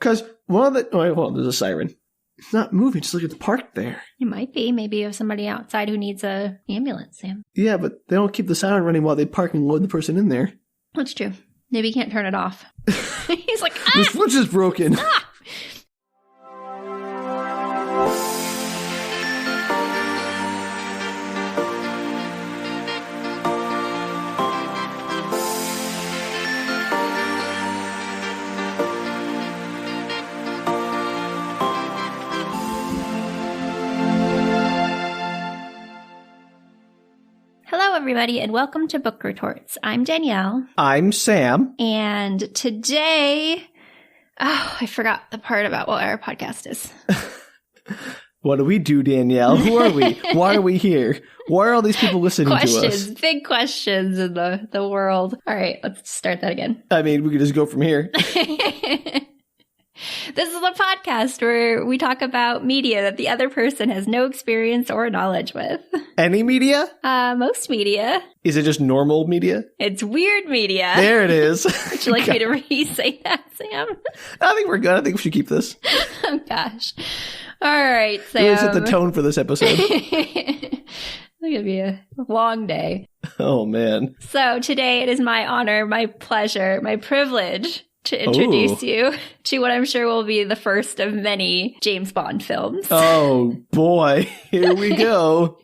Because one of the... Oh, wait, hold on. There's a siren. It's not moving. Just look at the park there. It might be. Maybe you have somebody outside who needs a ambulance, Sam. Yeah, but they don't keep the siren running while they park and load the person in there. That's true. Maybe you can't turn it off. He's like, The switch is broken. Stop! Everybody, and welcome to Book Retorts. I'm Danielle. I'm Sam. And today, I forgot the part about what our podcast is. What do we do, Danielle? Who are we? Why are we here? Why are all these people listening to us? Questions, big questions in the world. All right, let's start that again. I mean, we could just go from here. This is a podcast where we talk about media that the other person has no experience or knowledge with. Any media? Most media. Is it just normal media? It's weird media. There it is. Would you like me to re-say that, Sam? I think we're good. I think we should keep this. Oh, gosh. All right, Sam. Really set the tone for this episode. It's going to be a long day. Oh, man. So today it is my honor, my pleasure, my privilege to introduce you to what I'm sure will be the first of many James Bond films. Oh, boy. Here we go.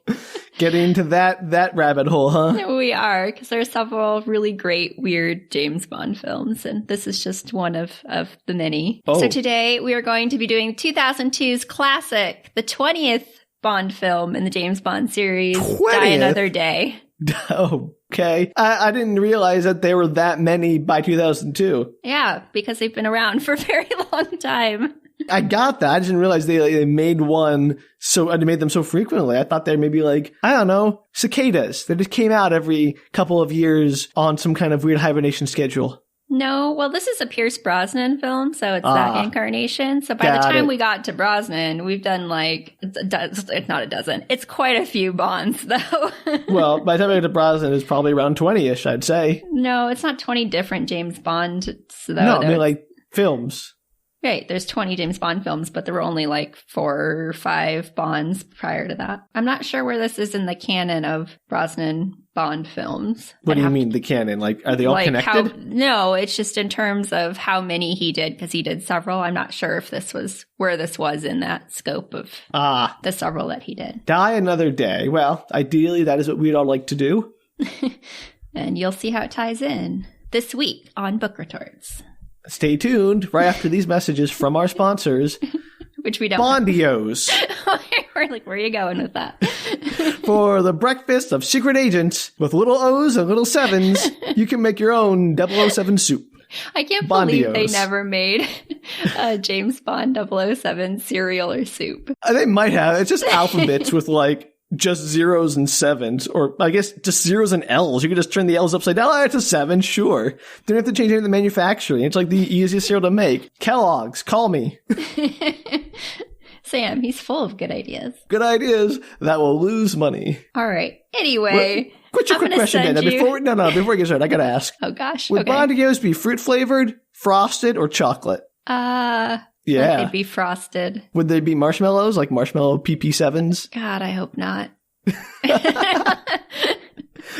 Getting into that rabbit hole, huh? We are, because there are several really great, weird James Bond films, and this is just one of the many. Oh. So today we are going to be doing 2002's classic, the 20th Bond film in the James Bond series, 20th? Die Another Day. Oh, okay. I didn't realize that there were that many by 2002. Yeah, because they've been around for a very long time. I got that. I didn't realize they made one they made them so frequently. I thought they were maybe like, I don't know, cicadas. They just came out every couple of years on some kind of weird hibernation schedule. No, well, this is a Pierce Brosnan film, so it's that incarnation. So by the time we got to Brosnan, we've done it's not a dozen. It's quite a few Bonds, though. Well, by the time I get to Brosnan, it's probably around 20-ish, I'd say. No, it's not 20 different James Bonds, though. No, I mean like films. Right, there's 20 James Bond films, but there were only like 4 or 5 Bonds prior to that. I'm not sure where this is in the canon of Brosnan Bond films. What do you mean, the canon? Like, are they all connected? No, it's just in terms of how many he did, because he did several. I'm not sure if this was where this was in that scope of the several that he did. Die Another Day. Well, ideally, that is what we'd all like to do. And you'll see how it ties in this week on Book Retorts. Stay tuned right after these messages from our sponsors. Which we don't. Bondios. We're like, where are you going with that? For the breakfast of secret agents with little O's and little 7s, you can make your own 007 soup. I can't believe they never made a James Bond 007 cereal or soup. They might have. It's just alphabets with like just 0s and 7s, or I guess just 0s and L's. You could just turn the L's upside down. Oh, it's a 7, sure. Don't have to change any of the manufacturing. It's like the easiest cereal to make. Kellogg's, call me. Sam, he's full of good ideas. Good ideas that will lose money. All right. Anyway, Quit your quick question, Dan. Before we get started, I gotta ask. Oh gosh. Would Bondios be fruit flavored, frosted, or chocolate? Yeah. They'd be frosted. Would they be marshmallows, like marshmallow PP7s? God, I hope not.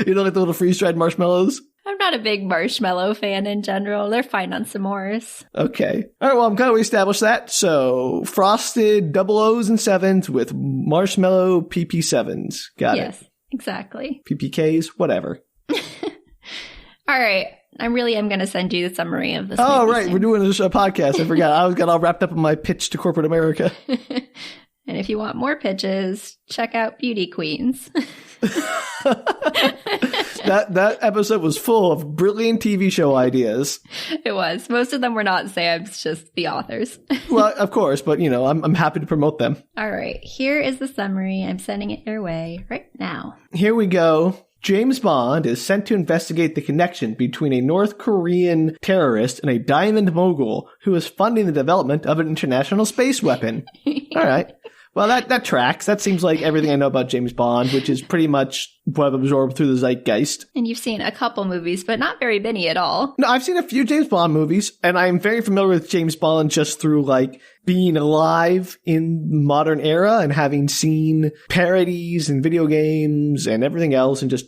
You know, like the little freeze-dried marshmallows? I'm not a big marshmallow fan in general. They're fine on s'mores. Okay. All right, well, I'm glad we established that. So, frosted 00s and 7s with marshmallow PP7s. Got it. Yes, exactly. PPKs, whatever. All right. I really am going to send you the summary of this. Oh, right. We're doing a podcast. I forgot. I was got all wrapped up in my pitch to corporate America. And if you want more pitches, check out Beauty Queens. That episode was full of brilliant TV show ideas. It was. Most of them were not Sam's, just the authors. Well, of course, but, you know, I'm happy to promote them. All right. Here is the summary. I'm sending it your way right now. Here we go. James Bond is sent to investigate the connection between a North Korean terrorist and a diamond mogul who is funding the development of an international space weapon. All right. Well, that tracks. That seems like everything I know about James Bond, which is pretty much what I've absorbed through the zeitgeist. And you've seen a couple movies, but not very many at all. No, I've seen a few James Bond movies, and I'm very familiar with James Bond just through, like, being alive in the modern era and having seen parodies and video games and everything else and just,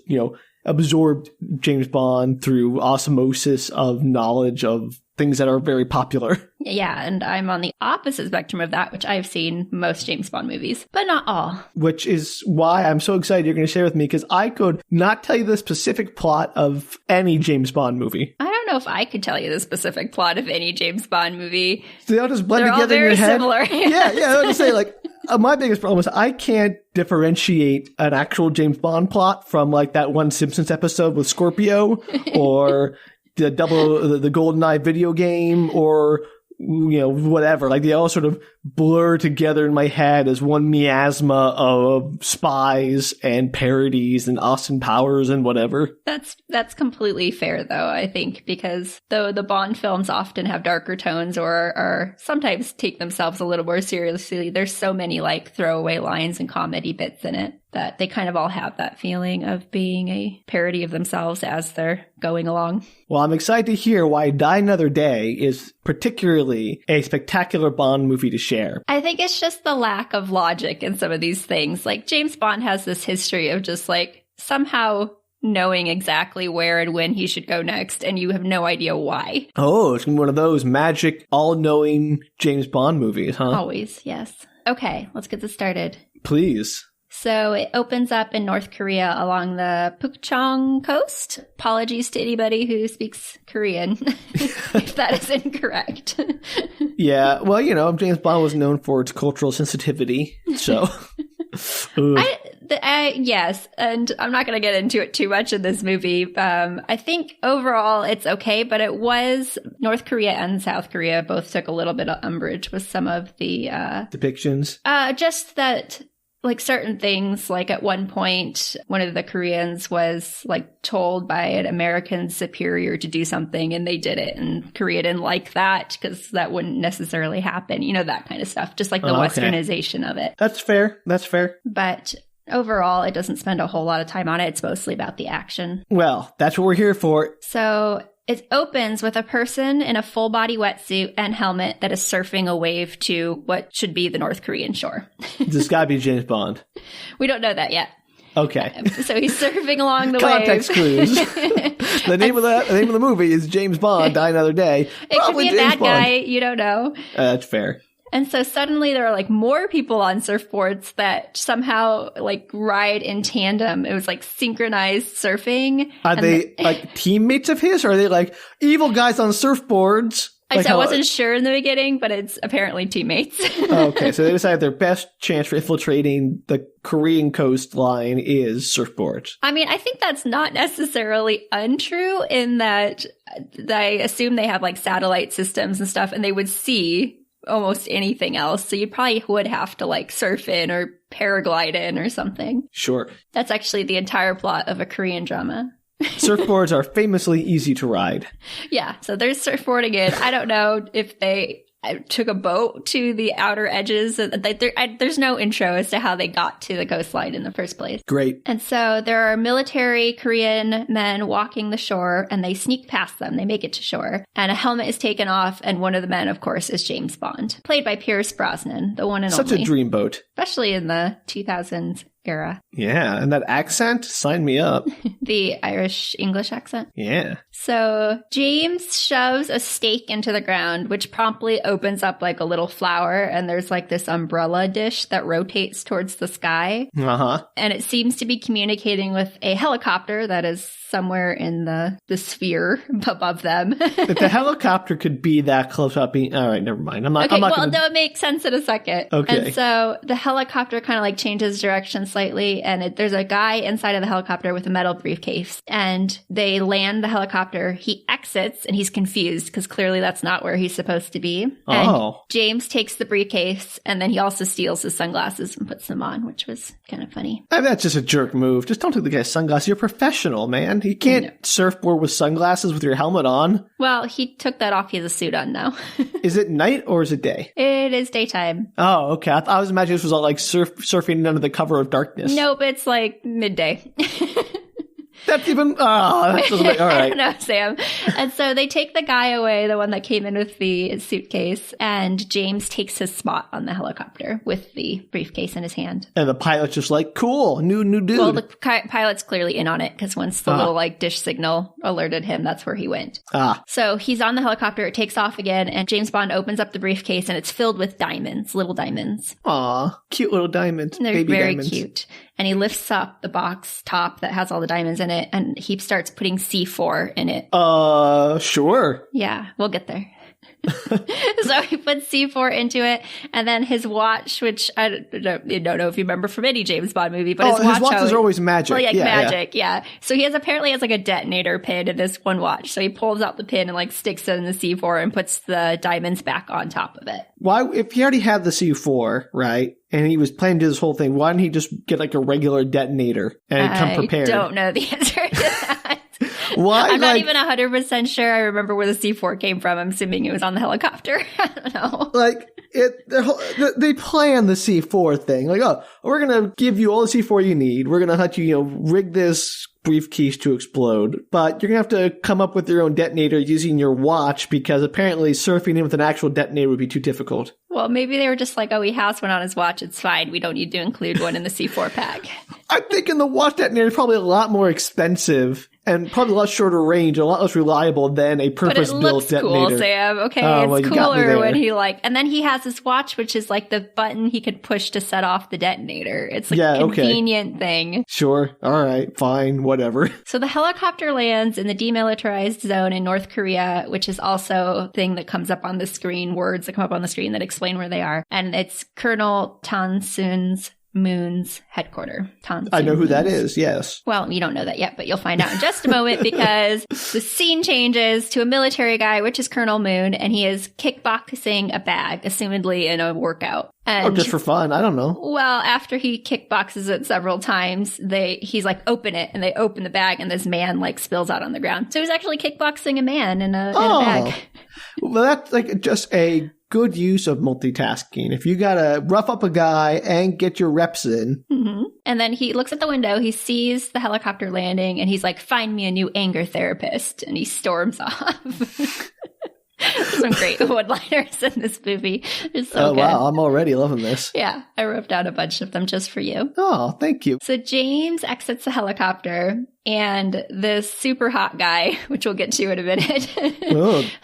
absorbed James Bond through osmosis of knowledge of things that are very popular. Yeah, and I'm on the opposite spectrum of that, which I've seen most James Bond movies, but not all. Which is why I'm so excited you're going to share with me, because I could not tell you the specific plot of any James Bond movie. I don't know if I could tell you the specific plot of any James Bond movie. So they all just blend together in your head. They're all very similar. Yeah, I was going to say, like, my biggest problem is I can't differentiate an actual James Bond plot from, like, that one Simpsons episode with Scorpio or the GoldenEye video game or, whatever. Like, they all sort of blur together in my head as one miasma of spies and parodies and Austin Powers and whatever. That's completely fair, though, I think, because though the Bond films often have darker tones or sometimes take themselves a little more seriously, there's so many, like, throwaway lines and comedy bits in it that they kind of all have that feeling of being a parody of themselves as they're going along. Well, I'm excited to hear why Die Another Day is particularly a spectacular Bond movie to share. I think it's just the lack of logic in some of these things. Like, James Bond has this history of just, like, somehow knowing exactly where and when he should go next, and you have no idea why. Oh, it's one of those magic, all-knowing James Bond movies, huh? Always, yes. Okay, let's get this started. Please. So it opens up in North Korea along the Pukchong coast. Apologies to anybody who speaks Korean if that is incorrect. Yeah, well, James Bond was known for its cultural sensitivity, so... Yes, and I'm not going to get into it too much in this movie. I think overall it's okay, but it was North Korea and South Korea both took a little bit of umbrage with some of the... depictions? Just that... Like certain things, like at one point, one of the Koreans was like told by an American superior to do something and they did it. And Korea didn't like that because that wouldn't necessarily happen. That kind of stuff. Just like the westernization of it. That's fair. But overall, it doesn't spend a whole lot of time on it. It's mostly about the action. Well, that's what we're here for. So... It opens with a person in a full-body wetsuit and helmet that is surfing a wave to what should be the North Korean shore. This gotta be James Bond. We don't know that yet. Okay. So he's surfing along the Context wave. Clues. The name of the movie is James Bond, Die Another Day. It Probably could be a James bad Bond. guy. You don't know. That's fair. And so suddenly there are like more people on surfboards that somehow like ride in tandem. It was like synchronized surfing. Are they like teammates of his, or are they like evil guys on surfboards? I wasn't sure in the beginning, but it's apparently teammates. Okay, so they decided their best chance for infiltrating the Korean coastline is surfboards. I mean, I think that's not necessarily untrue in that I assume they have like satellite systems and stuff, and they would see almost anything else. So you probably would have to like surf in or paraglide in or something. Sure. That's actually the entire plot of a Korean drama. Surfboards are famously easy to ride. Yeah. So there's surfboarding in. I don't know if they took a boat to the outer edges. There's no intro as to how they got to the coastline in the first place. Great. And so there are military Korean men walking the shore, and they sneak past them. They make it to shore, and a helmet is taken off, and one of the men, of course, is James Bond, played by Pierce Brosnan, the one and Such only. a dreamboat. Especially in the 2000s era. Yeah, and that accent, sign me up. The Irish-English accent. Yeah. So James shoves a stake into the ground, which promptly opens up like a little flower, and there's like this umbrella dish that rotates towards the sky. Uh-huh. And it seems to be communicating with a helicopter that is somewhere in the sphere above them. If the helicopter could be that close up, all right, never mind. I'm not no, it makes sense in a second. Okay. And so the helicopter kind of like changes direction slightly, and there's a guy inside of the helicopter with a metal briefcase, and they land the helicopter. He exits, and he's confused because clearly that's not where he's supposed to be. And James takes the briefcase, and then he also steals his sunglasses and puts them on, which was kind of funny. I mean, that's just a jerk move. Just don't take the guy's sunglasses. You're a professional, man. You can't surfboard with sunglasses with your helmet on. Well, he took that off. He has a suit on now. Is it night or is it day? It is daytime. Oh, okay. I was imagining this was all like surfing under the cover of darkness. Nope, it's like midday. That's even, that doesn't make, all right. I don't know, Sam. And so they take the guy away, the one that came in with the suitcase, and James takes his spot on the helicopter with the briefcase in his hand. And the pilot's just like, cool, new dude. Well, the pilot's clearly in on it, because once the little like dish signal alerted him, that's where he went. So he's on the helicopter, it takes off again, and James Bond opens up the briefcase, and it's filled with diamonds, little diamonds. Aw, cute little diamonds. They're baby very diamonds. cute. And he lifts up the box top that has all the diamonds in it, and he starts putting C4 in it. Sure. Yeah, we'll get there. So he puts C4 into it, and then his watch, which I don't know if you remember from any James Bond movie, but his watches are always magic. Well, magic, yeah. So he apparently has like a detonator pin in this one watch. So he pulls out the pin and like sticks it in the C4 and puts the diamonds back on top of it. Why, if he already had the C4, right, and he was planning to do this whole thing, why didn't he just get like a regular detonator and come prepared? I don't know the answer to that. Why? I'm not even 100% sure I remember where the C4 came from. I'm assuming it was on the helicopter. I don't know. Like, they plan the C4 thing. Like, oh, we're going to give you all the C4 you need. We're going to let you, rig this briefcase to explode. But you're going to have to come up with your own detonator using your watch because apparently surfing in with an actual detonator would be too difficult. Well, maybe they were just like, oh, he has one on his watch. It's fine. We don't need to include one in the C4 pack. I'm thinking the watch detonator is probably a lot more expensive and probably a lot shorter range, a lot less reliable than a purpose-built detonator. But it looks cool, Sam. Okay, it's cooler when he and then he has this watch, which is like the button he could push to set off the detonator. It's like a convenient thing. Sure. All right. Fine. Whatever. So the helicopter lands in the demilitarized zone in North Korea, which is also a thing that comes up on the screen, words that come up on the screen that explain where they are. And it's Colonel Tan-Soon's Moon's headquarters. I know who that is, yes. Well, you don't know that yet, but you'll find out in just a moment because the scene changes to a military guy, which is Colonel Moon, and he is kickboxing a bag, assumedly in a workout. And, just for fun. I don't know. Well, after he kickboxes it several times, he's like, open it, and they open the bag, and this man like spills out on the ground. So he's actually kickboxing a man in a bag. Well, that's like just a good use of multitasking. If you gotta rough up a guy and get your reps in. Mm-hmm. And then he looks at the window, he sees the helicopter landing, and he's like, find me a new anger therapist. And he storms off. Some great one-liners in this movie. It's so good. Wow, I'm already loving this. Yeah, I wrote down a bunch of them just for you. Oh, thank you. So James exits the helicopter, and this super hot guy, which we'll get to in a minute,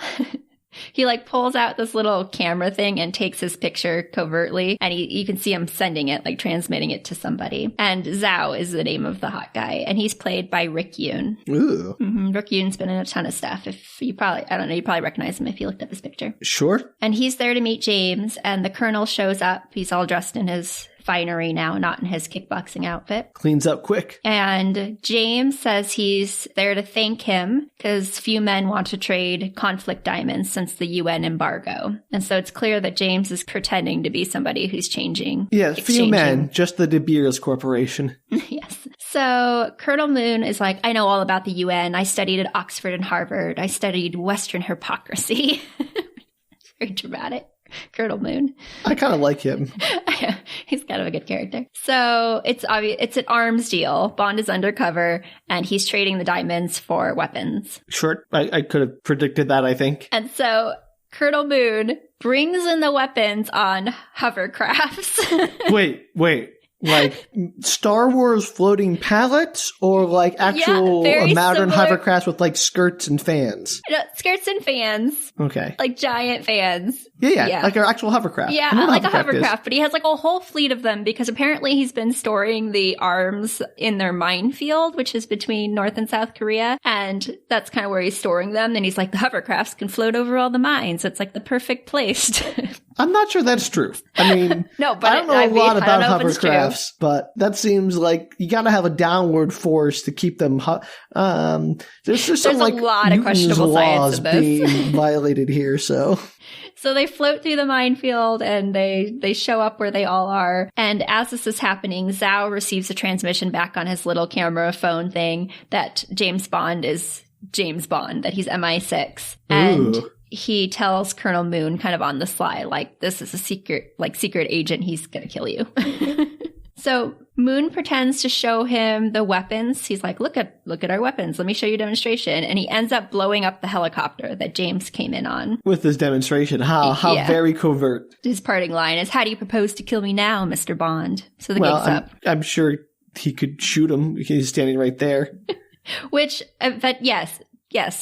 he like pulls out this little camera thing and takes his picture covertly, and you can see him sending it, like transmitting it to somebody. And Zhao is the name of the hot guy, and he's played by Rick Yoon. Ooh. Mm-hmm. Rick Yoon's been in a ton of stuff. If you probably, I don't know, you probably recognize him if you looked up his picture. Sure. And he's there to meet James, and the colonel shows up. He's all dressed in his finery now, not in his kickboxing outfit. Cleans up quick. And James says he's there to thank him because few men want to trade conflict diamonds since the UN embargo. And so it's clear that James is pretending to be somebody who's changing. Yes, few men, just the De Beers Corporation. Yes. So Colonel Moon is like, I know all about the UN. I studied at Oxford and Harvard. I studied Western hypocrisy. Very dramatic. Colonel Moon. I kind of like him. He's kind of a good character. So it's obvious it's an arms deal. Bond is undercover, and he's trading the diamonds for weapons. Sure, I could have predicted that, I think. And so Colonel Moon brings in the weapons on hovercrafts. Wait. Like Star Wars floating pallets or like actual modern hovercrafts with like skirts and fans? No, skirts and fans. Okay. Like giant fans. Yeah. Like an actual hovercraft. Yeah, like a hovercraft. But he has like a whole fleet of them because apparently he's been storing the arms in their minefield, which is between North and South Korea. And that's kind of where he's storing them. And he's like, the hovercrafts can float over all the mines. So it's like the perfect place to I'm not sure that's true. I mean, no, but I don't know a lot about hovercrafts, but that seems like you got to have a downward force to keep them. There's some like a lot of Newton's questionable laws science in this. being violated here. So they float through the minefield and they show up where they all are. And as this is happening, Zhao receives a transmission back on his little camera phone thing that James Bond is James Bond, that he's MI6. And he tells Colonel Moon kind of on the sly, like, this is a secret agent. He's going to kill you. So Moon pretends to show him the weapons. He's like, look at our weapons. Let me show you a demonstration. And he ends up blowing up the helicopter that James came in on. With this demonstration, how very covert. His parting line is, how do you propose to kill me now, Mr. Bond? So the game's up. I'm sure he could shoot him. He's standing right there. Which, but yes,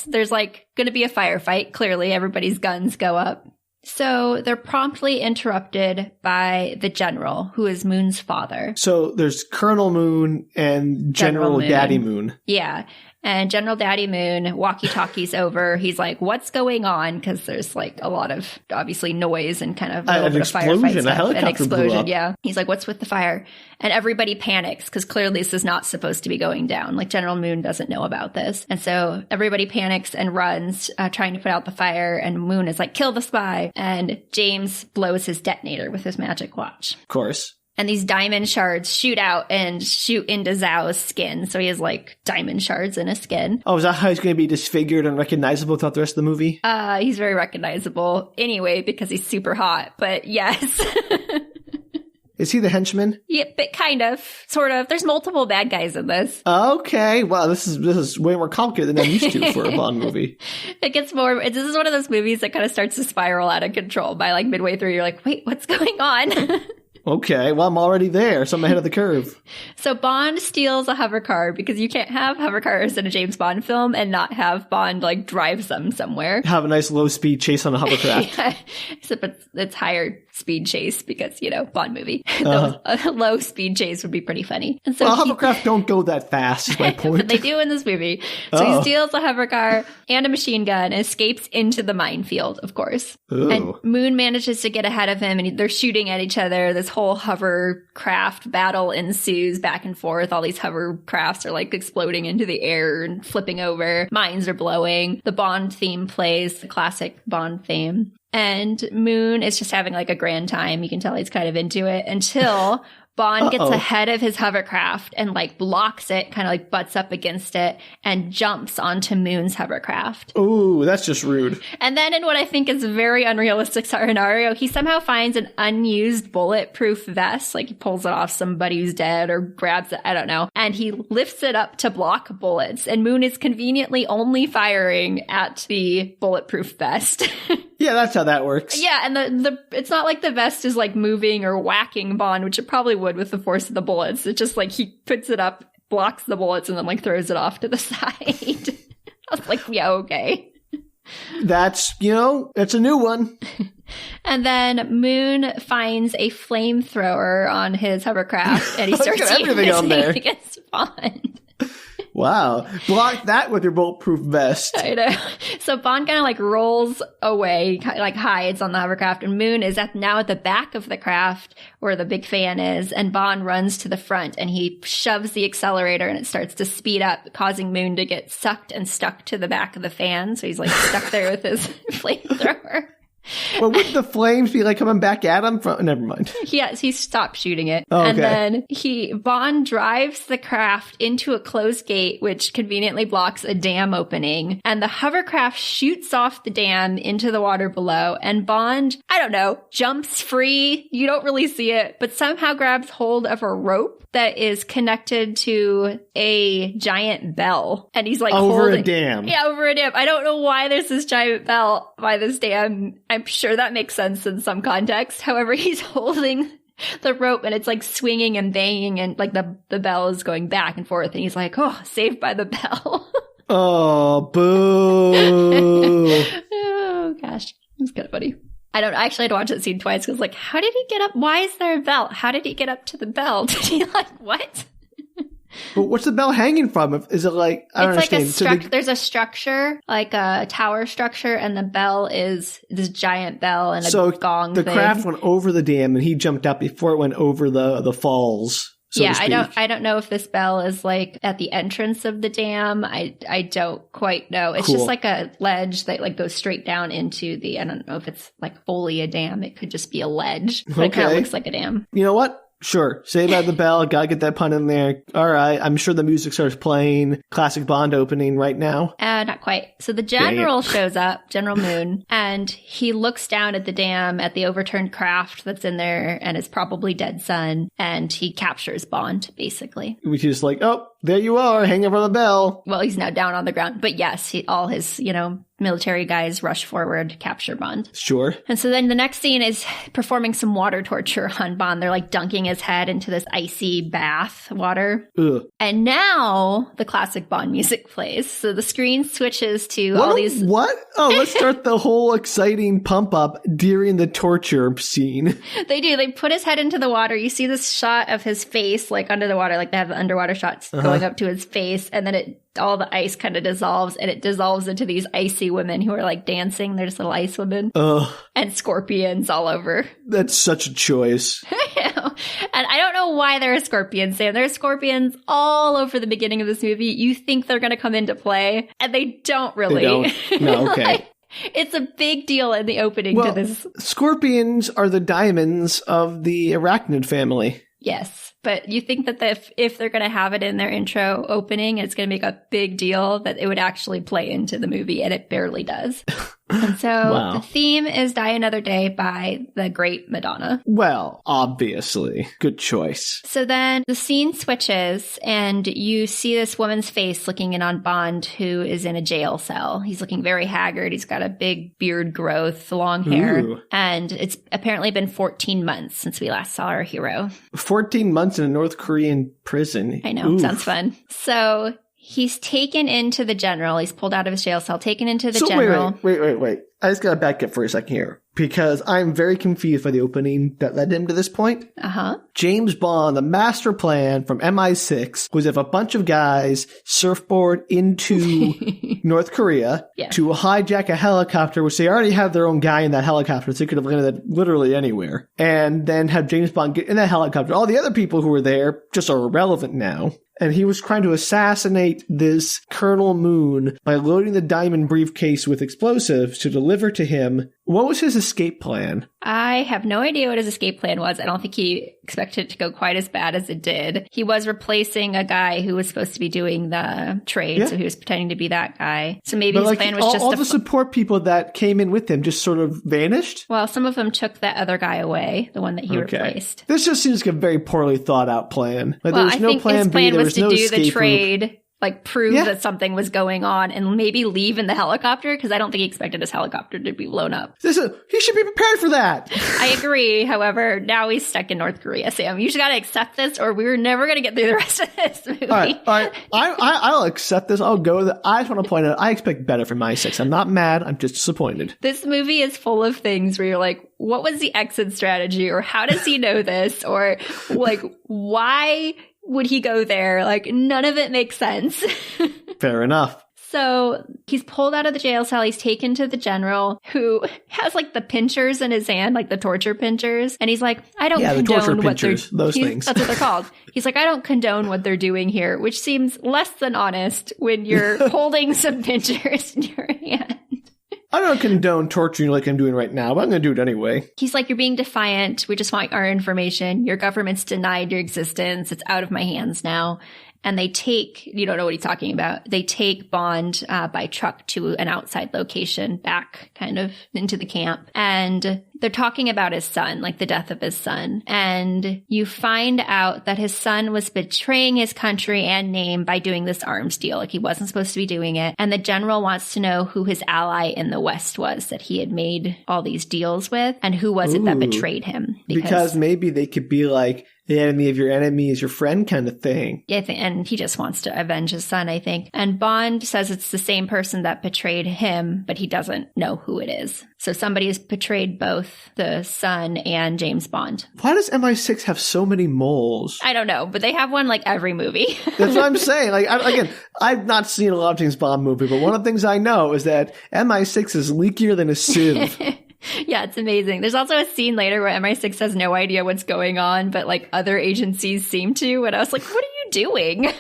there's like going to be a firefight. Clearly, everybody's guns go up. So they're promptly interrupted by the general, who is Moon's father. So there's Colonel Moon and General Daddy Moon. Yeah. And General Daddy Moon walkie-talkies over. He's like, what's going on? Because there's like a lot of, obviously, noise and kind of a little bit of firefight stuff. An explosion, yeah. He's like, what's with the fire? And everybody panics because clearly this is not supposed to be going down. Like, General Moon doesn't know about this. And so everybody panics and runs, trying to put out the fire. And Moon is like, kill the spy. And James blows his detonator with his magic watch. Of course. And these diamond shards shoot out and shoot into Zhao's skin. So he has like diamond shards in his skin. Oh, is that how he's going to be disfigured and recognizable throughout the rest of the movie? He's very recognizable anyway because he's super hot. But yes. Is he the henchman? Yeah, but kind of, sort of. There's multiple bad guys in this. Okay. Wow, this is way more complicated than I'm used to for a Bond movie. It gets more. This is one of those movies that kind of starts to spiral out of control. By like midway through, you're like, wait, what's going on? Okay, well, I'm already there, so I'm ahead of the curve. So Bond steals a hover car because you can't have hover cars in a James Bond film and not have Bond, like, drive them somewhere. Have a nice low-speed chase on a hovercraft. Yeah, except it's higher speed chase because, you know, Bond movie. A low-speed chase would be pretty funny. And so hovercraft don't go that fast, is my point. But they do in this movie. So he steals a hover car and a machine gun and escapes into the minefield, of course. Ooh. And Moon manages to get ahead of him, and they're shooting at each other. This whole hovercraft battle ensues back and forth. All these hovercrafts are like exploding into the air and flipping over. Mines are blowing. The Bond theme plays, the classic Bond theme. And Moon is just having like a grand time. You can tell he's kind of into it until Bond gets ahead of his hovercraft and like blocks it, kind of like butts up against it and jumps onto Moon's hovercraft. Ooh, that's just rude. And then in what I think is a very unrealistic scenario, he somehow finds an unused bulletproof vest. Like he pulls it off somebody who's dead or grabs it, I don't know. And he lifts it up to block bullets. And Moon is conveniently only firing at the bulletproof vest. Yeah, that's how that works. Yeah, and the it's not like the vest is like moving or whacking Bond, which it probably would with the force of the bullets. It's just like he puts it up, blocks the bullets, and then like throws it off to the side. I was like, yeah, okay. That's, it's a new one. And then Moon finds a flamethrower on his hovercraft, and he starts everything on there against Bond. Wow. Block that with your bulletproof vest. I know. So Bond kind of like rolls away, like hides on the hovercraft, and Moon is now at the back of the craft where the big fan is, and Bond runs to the front and he shoves the accelerator and it starts to speed up, causing Moon to get sucked and stuck to the back of the fan. So he's like stuck there with his flamethrower. Well, wouldn't the flames be like coming back at him? Never mind. Yes, he stopped shooting it. Oh, okay. And then Bond drives the craft into a closed gate, which conveniently blocks a dam opening. And the hovercraft shoots off the dam into the water below. And Bond, I don't know, jumps free. You don't really see it, but somehow grabs hold of a rope that is connected to a giant bell. And he's like over a dam. Yeah, over a dam. I don't know why there's this giant bell by this dam. I'm sure that makes sense in some context. However, he's holding the rope and it's like swinging and banging and like the bell is going back and forth. And he's like, oh, saved by the bell. Oh, boo. Oh, gosh. It's kind of funny. I had to watch that scene twice because, like, how did he get up? Why is there a bell? How did he get up to the bell? Did he, like, what? But what's the bell hanging from? Is it like, I don't understand. There's a structure, like a tower structure, and the bell is this giant bell and a gong the thing. craft went over the dam and he jumped up before it went over the falls. So to speak. I don't know if this bell is like at the entrance of the dam. I don't quite know. It's just like a ledge that like goes straight down into I don't know if it's like fully a dam. It could just be a ledge. But It kind of looks like a dam. You know what? Sure. Saved by the Bell. Gotta get that pun in there. All right. I'm sure the music starts playing. Classic Bond opening right now. Not quite. So the general shows up, General Moon, and he looks down at the dam, at the overturned craft that's in there and his probably dead son, and he captures Bond, basically. Which is like, oh, there you are, hanging from the bell. Well, he's now down on the ground. But yes, all his, military guys rush forward, capture Bond. Sure. And so then the next scene is performing some water torture on Bond. They're like dunking his head into this icy bath water. Ugh. And now the classic Bond music plays. So the screen switches to all these... What? Oh, let's start the whole exciting pump up during the torture scene. They do. They put his head into the water. You see this shot of his face like under the water. Like they have the underwater shots going up to his face. And then all the ice kind of dissolves, and it dissolves into these icy women who are like dancing. They're just little ice women. Ugh. And scorpions all over. That's such a choice. I know. And I don't know why there are scorpions, Sam. There are scorpions all over the beginning of this movie. You think they're going to come into play, and they don't really. They don't. No, okay. It's a big deal in the opening to this. Scorpions are the diamonds of the arachnid family. Yes. But you think that if they're going to have it in their intro opening, it's going to make a big deal that it would actually play into the movie, and it barely does. And so the theme is Die Another Day by the great Madonna. Well, obviously. Good choice. So then the scene switches, and you see this woman's face looking in on Bond, who is in a jail cell. He's looking very haggard. He's got a big beard growth, long hair. Ooh. And it's apparently been 14 months since we last saw our hero. 14 months in a North Korean prison. I know. Oof. Sounds fun. So he's taken into the general. He's pulled out of his jail cell, taken into the general. Wait. I just got to back up for a second here, because I'm very confused by the opening that led him to this point. James Bond, the master plan from MI6 was if a bunch of guys surfboard into North Korea to hijack a helicopter, which they already have their own guy in that helicopter, so they could have landed literally anywhere, and then have James Bond get in that helicopter. All the other people who were there just are irrelevant now. And he was trying to assassinate this Colonel Moon by loading the diamond briefcase with explosives to deliver to him. What was his escape plan? I have no idea what his escape plan was. I don't think he expected it to go quite as bad as it did. He was replacing a guy who was supposed to be doing the trade, so he was pretending to be that guy. So maybe his plan was all the support people that came in with him just sort of vanished? Well, some of them took that other guy away, the one that he replaced. This just seems like a very poorly thought out plan. Like, well, I think his plan was to do the trade. Route. Like, prove that something was going on and maybe leave in the helicopter, because I don't think he expected his helicopter to be blown up. He should be prepared for that. I agree. However, now he's stuck in North Korea, Sam. You just got to accept this, or we're never going to get through the rest of this movie. All right. I'll accept this. I'll go with it. I just want to point out, I expect better from MI6. I'm not mad. I'm just disappointed. This movie is full of things where you're like, what was the exit strategy? Or how does he know this? Or like, why would he go there? Like, none of it makes sense. Fair enough. So he's pulled out of the jail cell. He's taken to the general, who has like the pinchers in his hand, like the torture pinchers. And he's like, I don't condone the torture what pinchers, those things. That's what they're called. He's like, I don't condone what they're doing here, which seems less than honest when you're holding some pinchers in your hand. I don't condone torturing like I'm doing right now, but I'm going to do it anyway. He's like, you're being defiant. We just want our information. Your government's denied your existence. It's out of my hands now. And they take, you don't know what he's talking about, they take Bond by truck to an outside location back kind of into the camp. And they're talking about his son, like the death of his son. And you find out that his son was betraying his country and name by doing this arms deal. Like, he wasn't supposed to be doing it. And the general wants to know who his ally in the West was that he had made all these deals with, and who was it that betrayed him. Because maybe they could be like, the enemy of your enemy is your friend kind of thing. Yeah, and he just wants to avenge his son, I think. And Bond says it's the same person that betrayed him, but he doesn't know who it is. So somebody has betrayed both the son and James Bond. Why does MI6 have so many moles? I don't know, but they have one like every movie. That's what I'm saying. Like, again, I've not seen a lot of James Bond movie, but one of the things I know is that MI6 is leakier than a sieve. Yeah, it's amazing. There's also a scene later where MI6 has no idea what's going on, but like other agencies seem to. And I was like, what are you doing?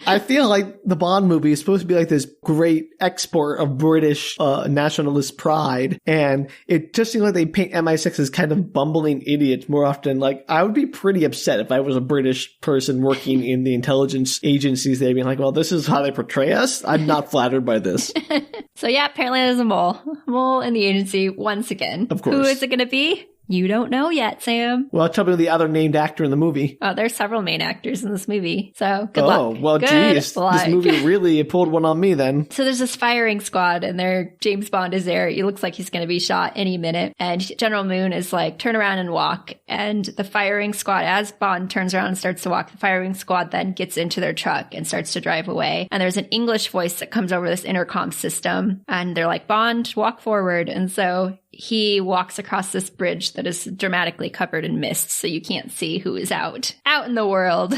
I feel like the Bond movie is supposed to be like this great export of British nationalist pride. And it just seems like they paint MI6 as kind of bumbling idiots more often. Like, I would be pretty upset if I was a British person working in the intelligence agencies. They'd be like, well, this is how they portray us. I'm not flattered by this. So yeah, apparently there's a mole. Mole in the agency once again. Of course. Who is it going to be? You don't know yet, Sam. Well, tell me the other named actor in the movie. Oh, there's several main actors in this movie. So good luck. Oh, well, good geez. luck. This movie really pulled one on me then. So there's this firing squad and James Bond is there. He looks like he's going to be shot any minute. And General Moon is like, turn around and walk. And the firing squad, as Bond turns around and starts to walk, the firing squad then gets into their truck and starts to drive away. And there's an English voice that comes over this intercom system. And they're like, Bond, walk forward. And so he walks across this bridge that is dramatically covered in mist, so you can't see who is out in the world.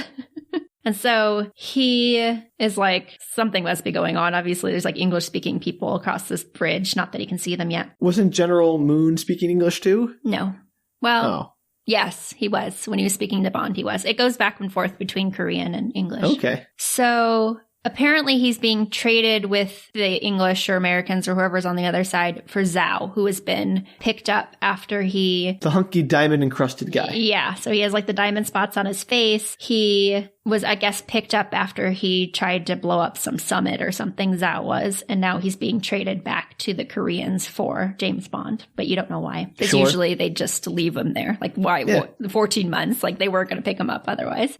And so he is like, something must be going on. Obviously, there's like English-speaking people across this bridge. Not that he can see them yet. Wasn't General Moon speaking English too? No. Well, yes, he was. When he was speaking to Bond, he was. It goes back and forth between Korean and English. Okay. So apparently he's being traded with the English or Americans or whoever's on the other side for Zhao, who has been picked up after he... The hunky diamond-encrusted guy. Yeah, so he has like the diamond spots on his face. He was, I guess, picked up after he tried to blow up some summit or something, Zhao was, and now he's being traded back to the Koreans for James Bond. But you don't know why. Because usually they just leave him there. Like, why? Yeah. 14 months. Like, they weren't going to pick him up otherwise.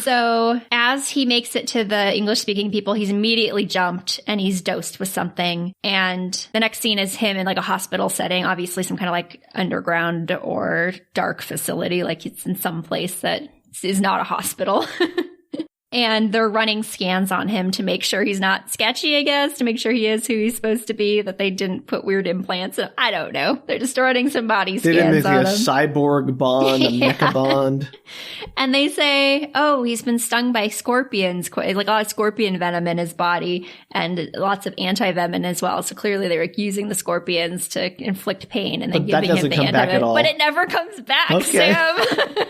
So as he makes it to the English-speaking people, he's immediately jumped and he's dosed with something. And the next scene is him in like a hospital setting, obviously some kind of like underground or dark facility. Like it's in some place that is not a hospital. And they're running scans on him to make sure he's not sketchy, I guess, to make sure he is who he's supposed to be, that they didn't put weird implants. I don't know. They're just running some body scans on him. They didn't make a cyborg Bond, a mecha Bond. And they say, oh, he's been stung by scorpions, like a lot of scorpion venom in his body and lots of anti-venom as well. So clearly they were using the scorpions to inflict pain and then giving him the anti-venom. But it never comes back, okay. Sam.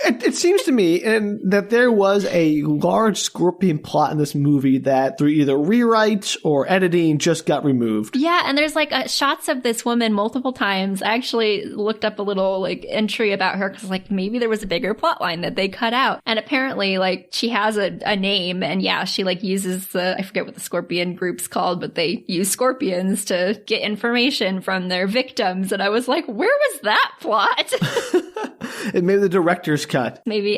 It seems to me that there was a large scorpion plot in this movie that through either rewrites or editing just got removed. Yeah, and there's like shots of this woman multiple times. I actually looked up a little like entry about her because like maybe there was a bigger plot line that they cut out. And apparently like she has a name and yeah, she like uses I forget what the scorpion group's called, but they use scorpions to get information from their victims. And I was like, where was that plot? And maybe the director's cut. Maybe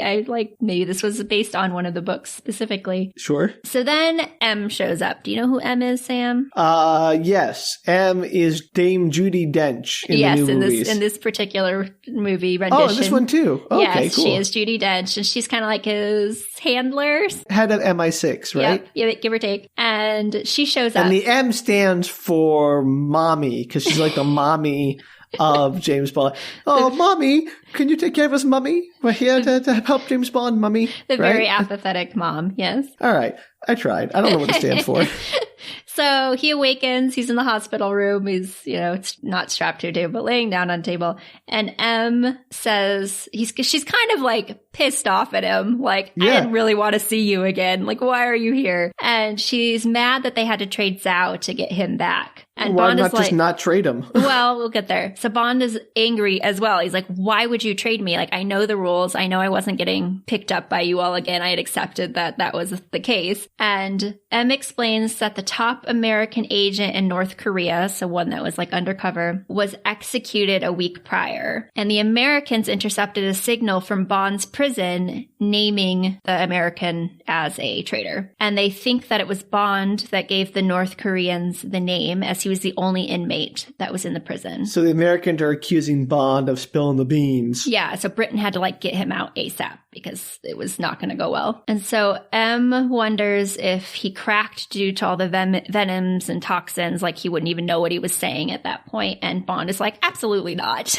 this was based on one of the books specifically. Sure. So then M shows up. Do you know who M is, Sam? Yes. M is Dame Judi Dench in the new movies. in this particular movie rendition. Oh, and this one too. Okay, yes, cool. She is Judi Dench, and she's kind of like his handler. Head of MI6, right? Yeah, give or take. And she shows up. And the M stands for mommy, because she's like the mommy of James Bond. Oh, mommy, can you take care of us, mummy? We're here to help James Bond, mummy. The very apathetic mom, yes. All right. I tried. I don't know what it stands for. So he awakens. He's in the hospital room. He's, it's not strapped to a table, but laying down on a table. And M says, she's kind of like pissed off at him. Like, I didn't really want to see you again. Like, why are you here? And she's mad that they had to trade Zhao to get him back. And why Bond not is like, just not trade him? Well, we'll get there. So Bond is angry as well. He's like, why would you trade me? Like, I know the rules. I know I wasn't getting picked up by you all again. I had accepted that was the case. And M explains that the top American agent in North Korea, so one that was like undercover, was executed a week prior. And the Americans intercepted a signal from Bond's prison naming the American as a traitor. And they think that it was Bond that gave the North Koreans the name as he was the only inmate that was in the prison. So the Americans are accusing Bond of spilling the beans. Yeah, so Britain had to get him out ASAP because it was not going to go well. And so M wonders if he cracked due to all the venoms and toxins, he wouldn't even know what he was saying at that point. And Bond is like, absolutely not.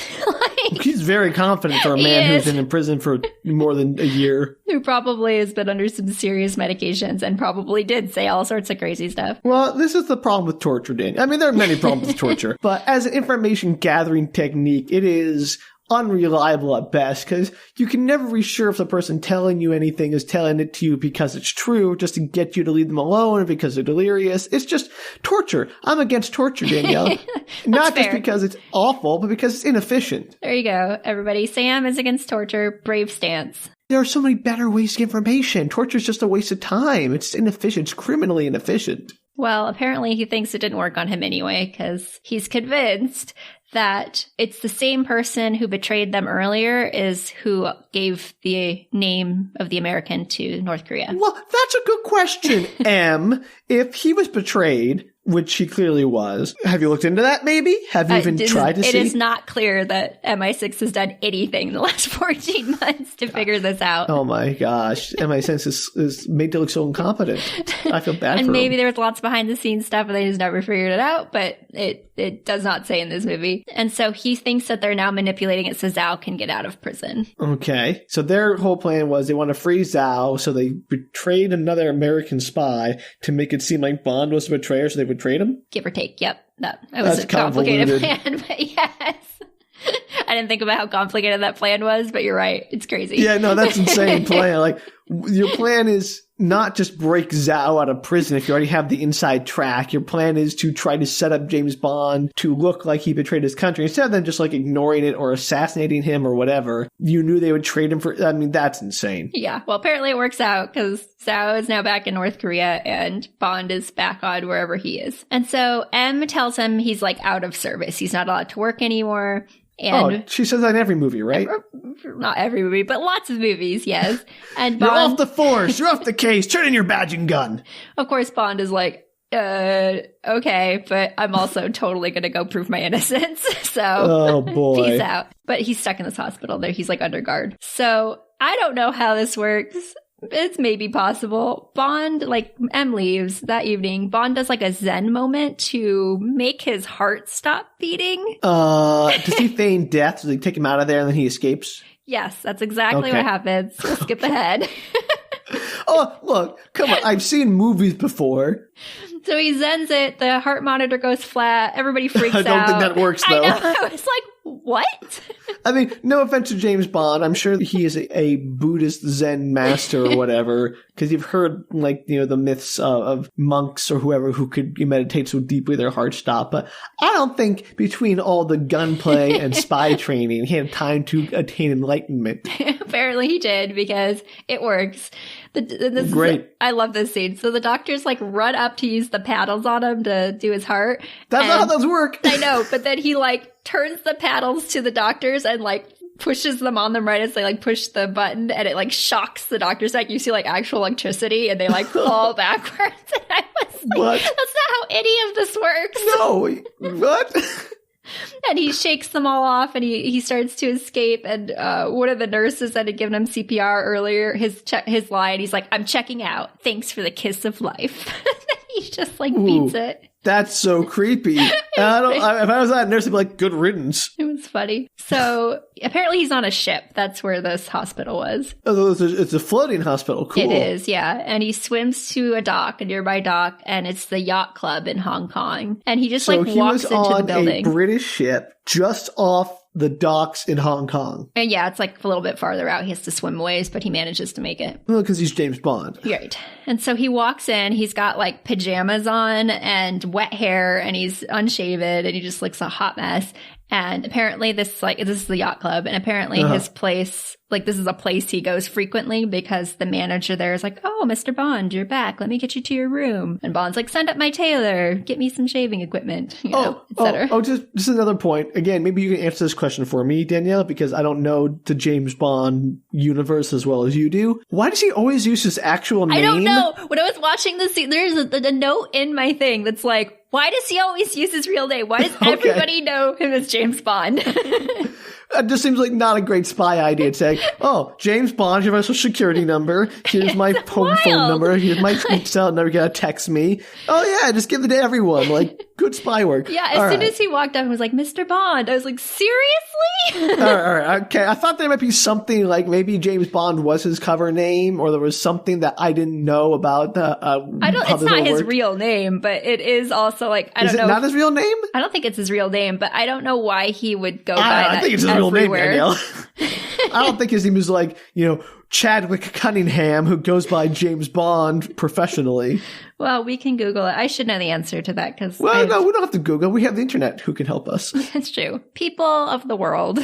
He's very confident for a man who's been in prison for more than a year. Who probably has been under some serious medications and probably did say all sorts of crazy stuff. Well, this is the problem with torture, Dan. I mean, there are many problems with torture, but as an information gathering technique, it is unreliable at best because you can never be sure if the person telling you anything is telling it to you because it's true, just to get you to leave them alone or because they're delirious. It's just torture. I'm against torture, Danielle. Not just because it's awful, but because it's inefficient. There you go, everybody. Sam is against torture. Brave stance. There are so many better ways to get information. Torture is just a waste of time. It's inefficient. It's criminally inefficient. Well, apparently he thinks it didn't work on him anyway because he's convinced that it's the same person who betrayed them earlier is who gave the name of the American to North Korea. Well, that's a good question, M. If he was betrayed, which he clearly was, have you looked into that maybe? Have you even tried to see? It is not clear that MI6 has done anything in the last 14 months to figure this out. Oh my gosh. MI6 is made to look so incompetent. I feel bad for him. And maybe there was lots behind the scenes stuff and they just never figured it out, but it does not say in this movie. And so he thinks that they're now manipulating it so Zhao can get out of prison. Okay. So their whole plan was they want to free Zhao, so they betrayed another American spy to make it seem like Bond was a betrayer, so they betrayed him? Give or take, yep. That was a complicated plan, but yes. I didn't think about how complicated that plan was, but you're right. It's crazy. Yeah, no, that's insane plan. Your plan is not just break Zhao out of prison if you already have the inside track. Your plan is to try to set up James Bond to look like he betrayed his country instead of them just ignoring it or assassinating him or whatever. You knew they would trade him for, that's insane. Yeah. Well, apparently it works out because Zhao is now back in North Korea and Bond is back on wherever he is. And so M tells him he's out of service. He's not allowed to work anymore. And she says that in every movie, right? Not every movie, but lots of movies, yes. And Bond, you're off the force. You're off the case. Turn in your badge and gun. Of course, Bond is okay, but I'm also totally going to go prove my innocence. So, oh boy. Peace out. But he's stuck in this hospital there. He's under guard. So I don't know how this works. It's maybe possible. Bond, M leaves that evening. Bond does a Zen moment to make his heart stop beating. Does he feign death? So they take him out of there and then he escapes? Yes, that's exactly what happens. We'll skip ahead. Oh, look, come on. I've seen movies before. So he Zens it. The heart monitor goes flat. Everybody freaks out. I don't think that works, though. I know. I was what? I mean, no offense to James Bond. I'm sure he is a Buddhist Zen master or whatever, because you've heard, the myths of monks or whoever who could meditate so deeply their hearts stop. But I don't think between all the gunplay and spy training, he had time to attain enlightenment. Apparently he did, because it works. Great. I love this scene. So the doctors run up to use the paddles on him to do his heart. That's not how those work. I know, but then he turns the paddles to the doctors and pushes them on them right as they push the button, and it shocks the doctors. You see actual electricity, and they fall backwards. And I was what? That's not how any of this works. No, what? And he shakes them all off, and he starts to escape. And one of the nurses that had given him CPR earlier, his line, he's like, "I'm checking out. Thanks for the kiss of life." He just beats it. That's so creepy. If I was that nurse, I'd be like, good riddance. It was funny. So apparently he's on a ship. That's where this hospital was. Oh, it's a floating hospital. Cool. It is, yeah. And he swims to a nearby dock, and it's the yacht club in Hong Kong. And he just walks into the building. So he was on a British ship just off the docks in Hong Kong. And yeah, it's a little bit farther out. He has to swim ways, but he manages to make it. Well, because he's James Bond. Right. And so he walks in, he's got pajamas on and wet hair, and he's unshaven, and he just looks a hot mess. And apparently this is the yacht club, and apparently his place, this is a place he goes frequently because the manager there is "Oh, Mr. Bond, you're back. Let me get you to your room." And Bond's "Send up my tailor. Get me some shaving equipment," etc. Just another point. Again, maybe you can answer this question for me, Danielle, because I don't know the James Bond universe as well as you do. Why does he always use his actual name? I don't know. When I was watching this scene, there's a note in my thing that's Why does he always use his real name? Why does everybody know him as James Bond? It just seems like not a great spy idea to say, oh, James Bond, here's my social security number. Here's my home phone number. Here's my cell number. You gotta text me. Oh, yeah, just give it to everyone. Like, good spy work. Yeah, as soon as he walked up and was like, Mr. Bond, I was like, seriously? all right. Okay, I thought there might be something like maybe James Bond was his cover name, or there was something that I didn't know about. It's not his real name, but it is also like, I don't know. Is it not his real name? I don't think it's his real name, but I don't know why he would go by that. I think it's his real name, Danielle. I don't think his name is like, Chadwick Cunningham, who goes by James Bond professionally. Well, we can Google it. I should know the answer to that because. Well, no, we don't have to Google. We have the internet who can help us. That's true. People of the world.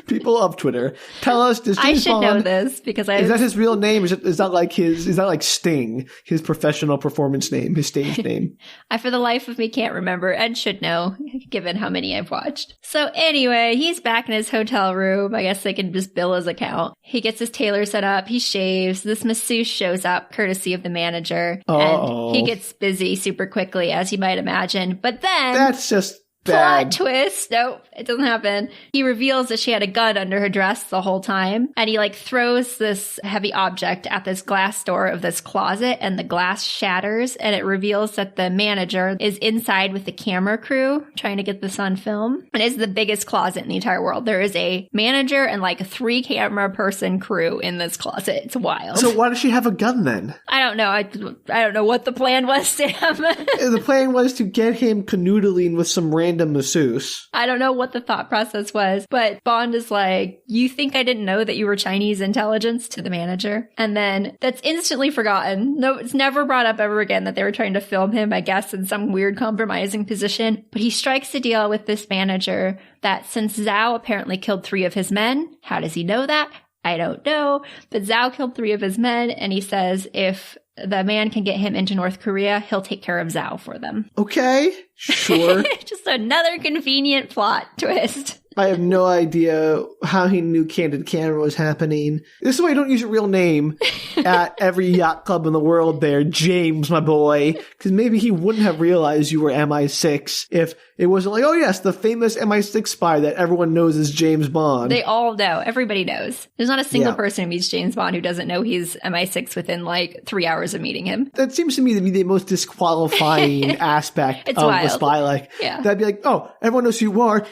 People of Twitter. Tell us, does James Bond know this because is that his real name? Is that like Sting, his professional performance name, his stage name? I, for the life of me, can't remember and should know, given how many I've watched. So anyway, he's back in his hotel room. I guess they can just bill his account. He gets his tailor set up. He shaves. This masseuse shows up, courtesy of the manager. And he gets busy super quickly, as you might imagine. But then that's just plot twist. Nope, it doesn't happen. He reveals that she had a gun under her dress the whole time. And he throws this heavy object at this glass door of this closet, and the glass shatters. And it reveals that the manager is inside with the camera crew trying to get this on film. And it's the biggest closet in the entire world. There is a manager and a 3 camera person crew in this closet. It's wild. So why does she have a gun then? I don't know. I don't know what the plan was, Sam. The plan was to get him canoodling with some random masseuse. I don't know what the thought process was, but Bond is like, you think I didn't know that you were Chinese intelligence, to the manager? And then that's instantly forgotten. No, it's never brought up ever again that they were trying to film him, I guess, in some weird compromising position. But he strikes a deal with this manager that since Zhao apparently killed 3 of his men, how does he know that? I don't know. But Zhao killed 3 of his men, and he says if the man can get him into North Korea, he'll take care of Zhao for them. Okay, sure. Just another convenient plot twist. I have no idea how he knew Candid Camera was happening. This is why I don't use your real name at every yacht club in the world there, James, my boy. Because maybe he wouldn't have realized you were MI6 if it wasn't like, oh yes, the famous MI6 spy that everyone knows is James Bond. They all know. Everybody knows. There's not a single person who meets James Bond who doesn't know he's MI6 within 3 hours of meeting him. That seems to me to be the most disqualifying aspect of wild. a spy. That'd be like, oh, everyone knows who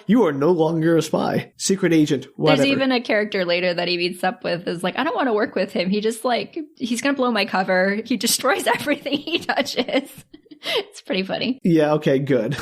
you are no longer a spy. Secret agent, whatever. There's even a character later that he meets up with is I don't want to work with him. He just he's going to blow my cover. He destroys everything he touches. It's pretty funny. Yeah, okay, good.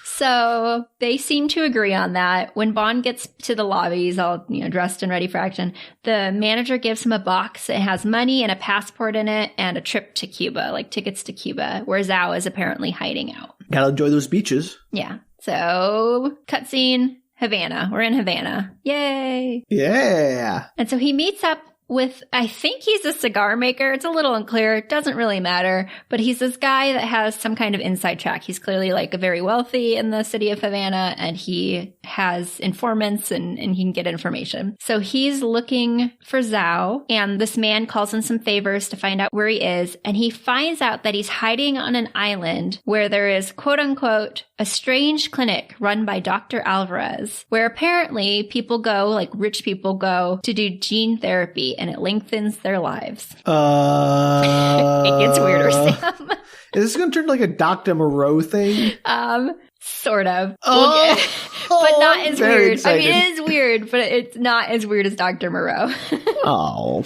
So they seem to agree on that. When Bond gets to the lobby, he's all, dressed and ready for action. The manager gives him a box. It has money and a passport in it and a trip to Cuba, tickets to Cuba, where Zhao is apparently hiding out. Gotta enjoy those beaches. Yeah. So, cutscene, Havana. We're in Havana. Yay! Yeah! And so he meets up with, I think he's a cigar maker. It's a little unclear. It doesn't really matter. But he's this guy that has some kind of inside track. He's clearly very wealthy in the city of Havana, and he has informants and he can get information. So he's looking for Zhao, and this man calls in some favors to find out where he is. And he finds out that he's hiding on an island where there is, quote unquote, a strange clinic run by Dr. Alvarez, where apparently people go, rich people go, to do gene therapy, and it lengthens their lives. It gets weirder, Sam. Is this going to turn a Dr. Moreau thing? Sort of. Oh, but not as weird. Excited. I mean, it is weird, but it's not as weird as Dr. Moreau. Oh.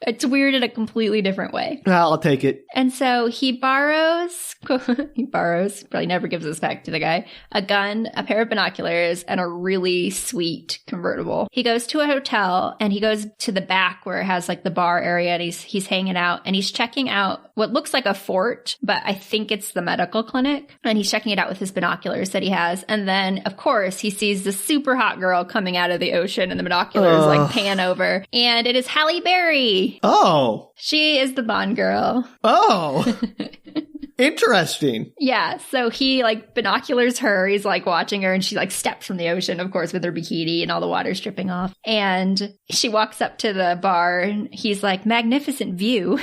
It's weird in a completely different way. I'll take it. And so he borrows, probably never gives this back to the guy, a gun, a pair of binoculars, and a really sweet convertible. He goes to a hotel, and he goes to the back where it has the bar area, and he's hanging out, and he's checking out what looks like a fort, but I think it's the medical clinic. And he's checking it out with his binoculars that he has. And then, of course, he sees this super hot girl coming out of the ocean, and the binoculars pan over. And it is Halle Berry. Oh. She is the Bond girl. Oh. Interesting. Yeah, so he binoculars her. He's watching her, and she steps from the ocean, of course, with her bikini and all the water's dripping off. And she walks up to the bar, and he's like, magnificent view.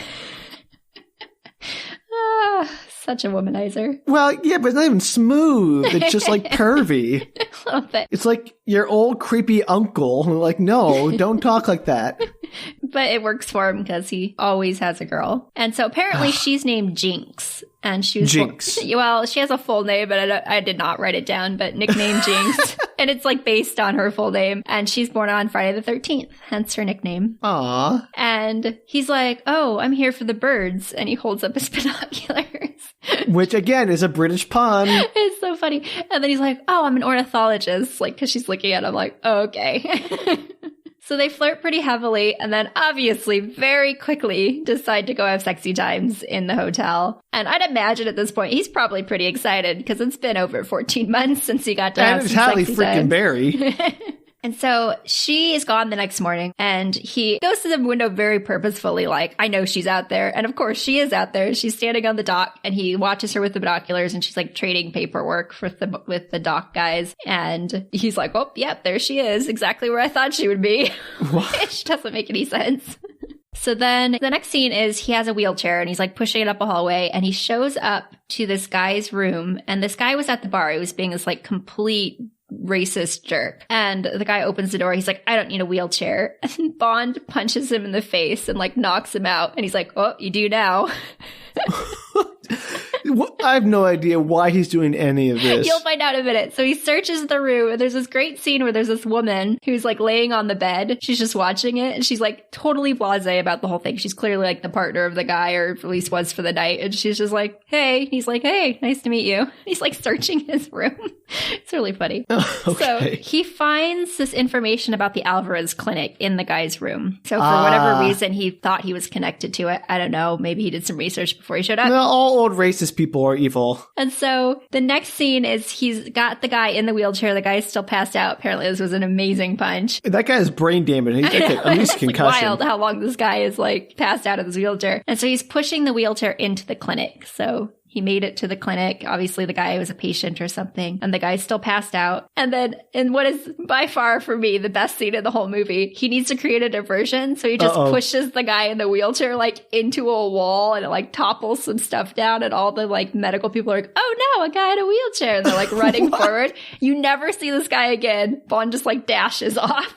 Such a womanizer. Well, yeah, but it's not even smooth. It's just like curvy. A little bit. It's like your old creepy uncle. Like, no, don't talk like that. But it works for him because he always has a girl. And so apparently she's named Jinx. And she was Jinx. Well, she has a full name, but I did not write it down, but nickname Jinx. And it's like based on her full name. And she's born on Friday the 13th, hence her nickname. Aw. And he's like, oh, I'm here for the birds. And he holds up his binoculars. Which, again, is a British pun. It's so funny. And then he's like, oh, I'm an ornithologist. Like, because she's looking at him like, oh, okay. So they flirt pretty heavily and then obviously very quickly decide to go have sexy times in the hotel. And I'd imagine at this point he's probably pretty excited because it's been over 14 months since he got to have some Halle sexy freaking times. Berry. And so she is gone the next morning and he goes to the window very purposefully like, I know she's out there. And of course she is out there. She's standing on the dock and he watches her with the binoculars and she's like trading paperwork with the dock guys. And he's like, oh, yep, there she is. Exactly where I thought she would be. Which doesn't make any sense. So then the next scene is he has a wheelchair and he's like pushing it up a hallway and he shows up to this guy's room. And this guy was at the bar. He was being this like complete racist jerk. And the guy opens the door. He's like, I don't need a wheelchair. And Bond punches him in the face and like knocks him out. And he's like, oh, you do now. I have no idea why he's doing any of this. You'll find out in a minute. So he searches the room and there's this great scene where there's this woman who's like laying on the bed. She's just watching it and she's like totally blasé about the whole thing. She's clearly like the partner of the guy or at least was for the night. And she's just like, hey. He's like, hey, nice to meet you. He's like searching his room. It's really funny. Okay. So he finds this information about the Alvarez clinic in the guy's room. So for whatever reason, he thought he was connected to it. I don't know. Maybe he did some research before he showed up. No, all old racist people are evil. And so the next scene is he's got the guy in the wheelchair. The guy's still passed out. Apparently this was an amazing punch. That guy has brain damage. He's like at least It's concussion. like wild how long this guy is like passed out of his wheelchair. And so he's pushing the wheelchair into the clinic. So he made it to the clinic. Obviously, the guy was a patient or something, and the guy's still passed out. And then, in what is by far for me the best scene in the whole movie, he needs to create a diversion. So he just pushes the guy in the wheelchair like into a wall, and it like topples some stuff down. And all the like medical people are like, "Oh no, a guy in a wheelchair!" And they're like running forward. You never see this guy again. Bond just like dashes off.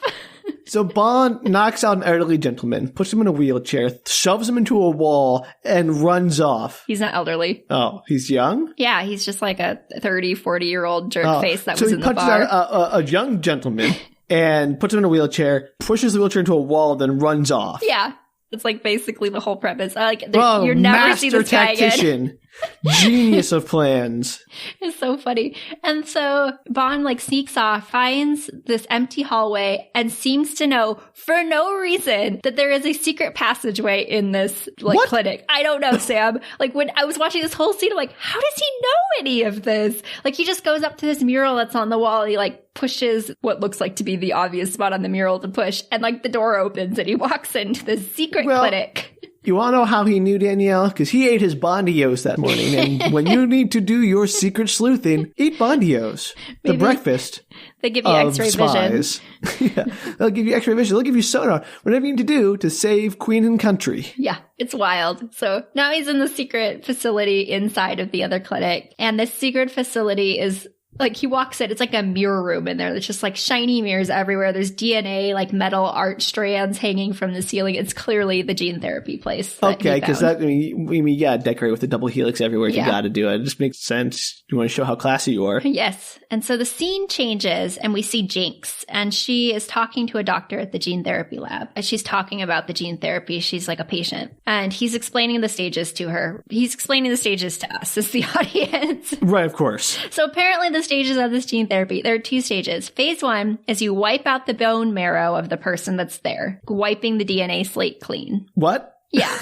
So Bond knocks out an elderly gentleman, puts him in a wheelchair, shoves him into a wall, and runs off. He's not elderly. Oh, he's young? Yeah, he's just like a 30, 40-year-old jerk face that was in the bar. So he punches out a young gentleman and puts him in a wheelchair, pushes the wheelchair into a wall, then runs off. Yeah. It's like basically the whole premise. You're never see this guy again. Genius of plans. It's so funny. And so Bond like sneaks off, finds this empty hallway, and seems to know for no reason that there is a secret passageway in this clinic. I don't know, Sam. Like when I was watching this whole scene, I'm like, how does he know any of this? Like he just goes up to this mural that's on the wall. He like pushes what looks like to be the obvious spot on the mural to push, and like the door opens and he walks into this secret clinic. You want to know how he knew, Danielle? Because he ate his Bondios that morning. And when you need to do your secret sleuthing, eat Bondios. The breakfast. They give you X-ray spies. vision. Yeah, they'll give you X-ray vision. They'll give you sonar. Whatever you need to do to save Queen and country. Yeah, it's wild. So now he's in the secret facility inside of the other clinic. And this secret facility is like he walks in, it's like a mirror room in there. There's just like shiny mirrors everywhere. There's DNA, like metal art strands hanging from the ceiling. It's clearly the gene therapy place. Okay, because you gotta decorate with the double helix everywhere. You gotta do it. It just makes sense. You want to show how classy you are. Yes. And so the scene changes and we see Jinx, and she is talking to a doctor at the gene therapy lab. As she's talking about the gene therapy, she's like a patient, and he's explaining the stages to her. He's explaining the stages to us as the audience. Right, of course. So apparently the stages of this gene therapy, there are 2 stages. Phase 1 is you wipe out the bone marrow of the person that's there, wiping the DNA slate clean. What? Yeah.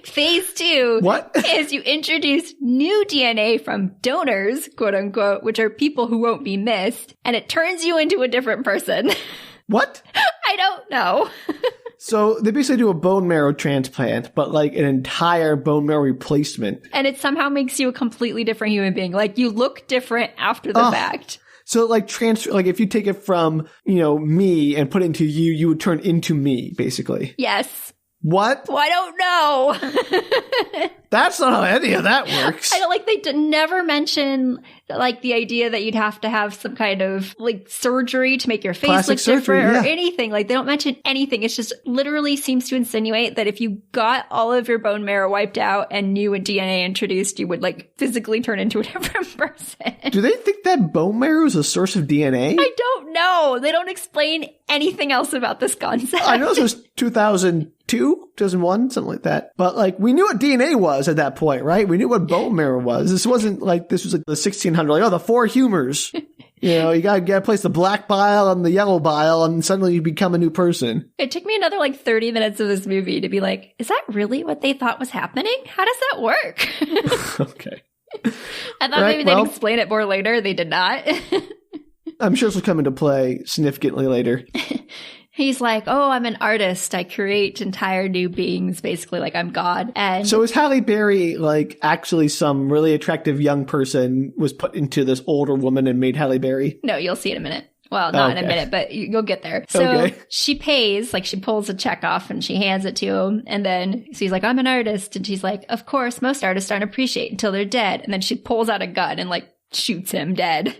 Phase 2 is you introduce new DNA from donors, quote unquote, which are people who won't be missed, and it turns you into a different person. What? I don't know. So they basically do a bone marrow transplant, but like an entire bone marrow replacement. And it somehow makes you a completely different human being. Like you look different after the fact. So like transfer, like if you take it from, me and put it into you, you would turn into me, basically. Yes. What? Well, I don't know. That's not how any of that works. I don't like, they never mention like the idea that you'd have to have some kind of like surgery to make your face Plastic look surgery, different or yeah. anything. Like they don't mention anything. It's just literally seems to insinuate that if you got all of your bone marrow wiped out and new DNA introduced, you would like physically turn into a different person. Do they think that bone marrow is a source of DNA? I don't know. They don't explain anything else about this concept. I know this was 2002, 2001, something like that. But like, we knew what DNA was at that point, right? We knew what bone marrow was. This wasn't like, this was like the 1600s, like, oh, the four humors. You know, you gotta place the black bile and the yellow bile, and suddenly you become a new person. It took me another like 30 minutes of this movie to be like, is that really what they thought was happening? How does that work? Okay. I thought maybe they'd explain it more later. They did not. I'm sure this will come into play significantly later. He's like, oh, I'm an artist. I create entire new beings, basically, like I'm God. And so is Halle Berry like actually some really attractive young person was put into this older woman and made Halle Berry? No, you'll see in a minute. Well, not in a minute, but you'll get there. So she pays, like she pulls a check off and she hands it to him. And then he's like, I'm an artist. And she's like, of course, most artists aren't appreciated until they're dead. And then she pulls out a gun and like shoots him dead.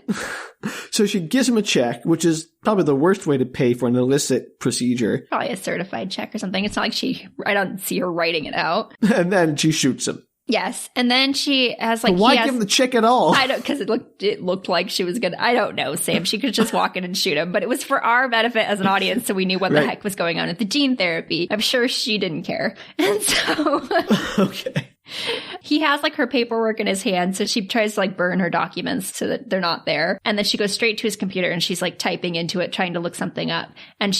So she gives him a check, which is probably the worst way to pay for an illicit procedure. Probably a certified check or something. It's not like I don't see her writing it out. And then she shoots him. Yes. And then she has like, but why give him the check at all? I don't, because it looked like she was gonna, I don't know, Sam. She could just walk in and shoot him, but it was for our benefit as an audience, so we knew what the heck was going on with the gene therapy. I'm sure she didn't care. And so okay. He has like her paperwork in his hand, so she tries to like burn her documents so that they're not there. And then she goes straight to his computer and she's like typing into it, trying to look something up. And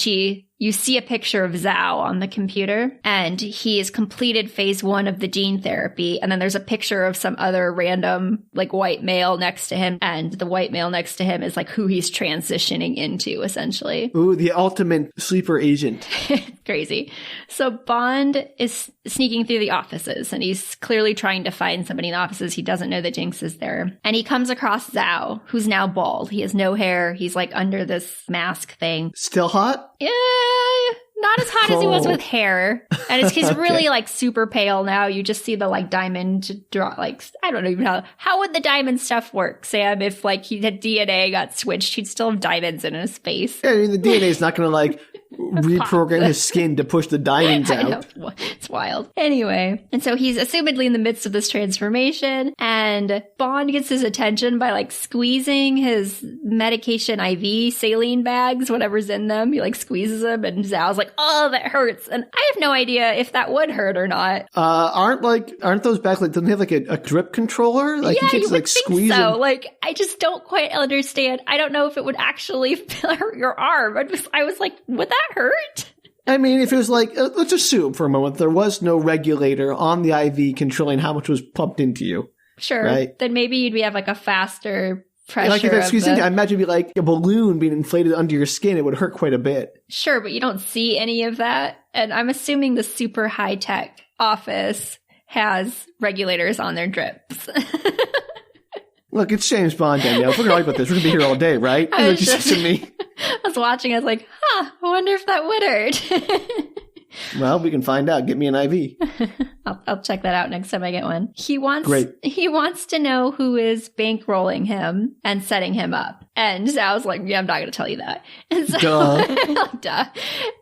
you see a picture of Zhao on the computer, and he has completed phase 1 of the gene therapy. And then there's a picture of some other random like white male next to him. And the white male next to him is like who he's transitioning into, essentially. Ooh, the ultimate sleeper agent. Crazy. So Bond is sneaking through the offices, and he's clearly trying to find somebody in the offices. He doesn't know that Jinx is there. And he comes across Zhao, who's now bald. He has no hair. He's like under this mask thing. Still hot? Yeah. Not as hot as he was with hair. And he's really like super pale now. You just see the like diamond draw, like, I don't even know. How would the diamond stuff work, Sam? If like he had DNA got switched, he'd still have diamonds in his face. Yeah, I mean, the DNA is not going to like reprogram his skin to push the diamonds out. I know. It's wild. Anyway, and so he's assumedly in the midst of this transformation, and Bond gets his attention by like squeezing his medication IV saline bags, whatever's in them. He like squeezes them, and Zhao's like, oh, that hurts. And I have no idea if that would hurt or not. Aren't those bags like, don't they have like a grip controller? Like yeah, you can't like squeeze so. them. Like, I just don't quite understand. I don't know if it would actually hurt your arm. I was like, would that hurt? I mean, if it was like, let's assume for a moment there was no regulator on the IV controlling how much was pumped into you. Sure. Right? Then maybe you'd have like a faster pressure. Like if they're squeezing, I imagine it'd be like a balloon being inflated under your skin. It would hurt quite a bit. Sure, but you don't see any of that. And I'm assuming the super high-tech office has regulators on their drips. Look, it's James Bond, Danielle. If we're going to argue about this, we're going to be here all day, right? I was you said to me. I was watching, I was like, I wonder if that would hurt. Well, we can find out. Get me an IV. I'll check that out next time I get one. He wants to know who is bankrolling him and setting him up. And I was like, yeah, I'm not going to tell you that. And so, duh.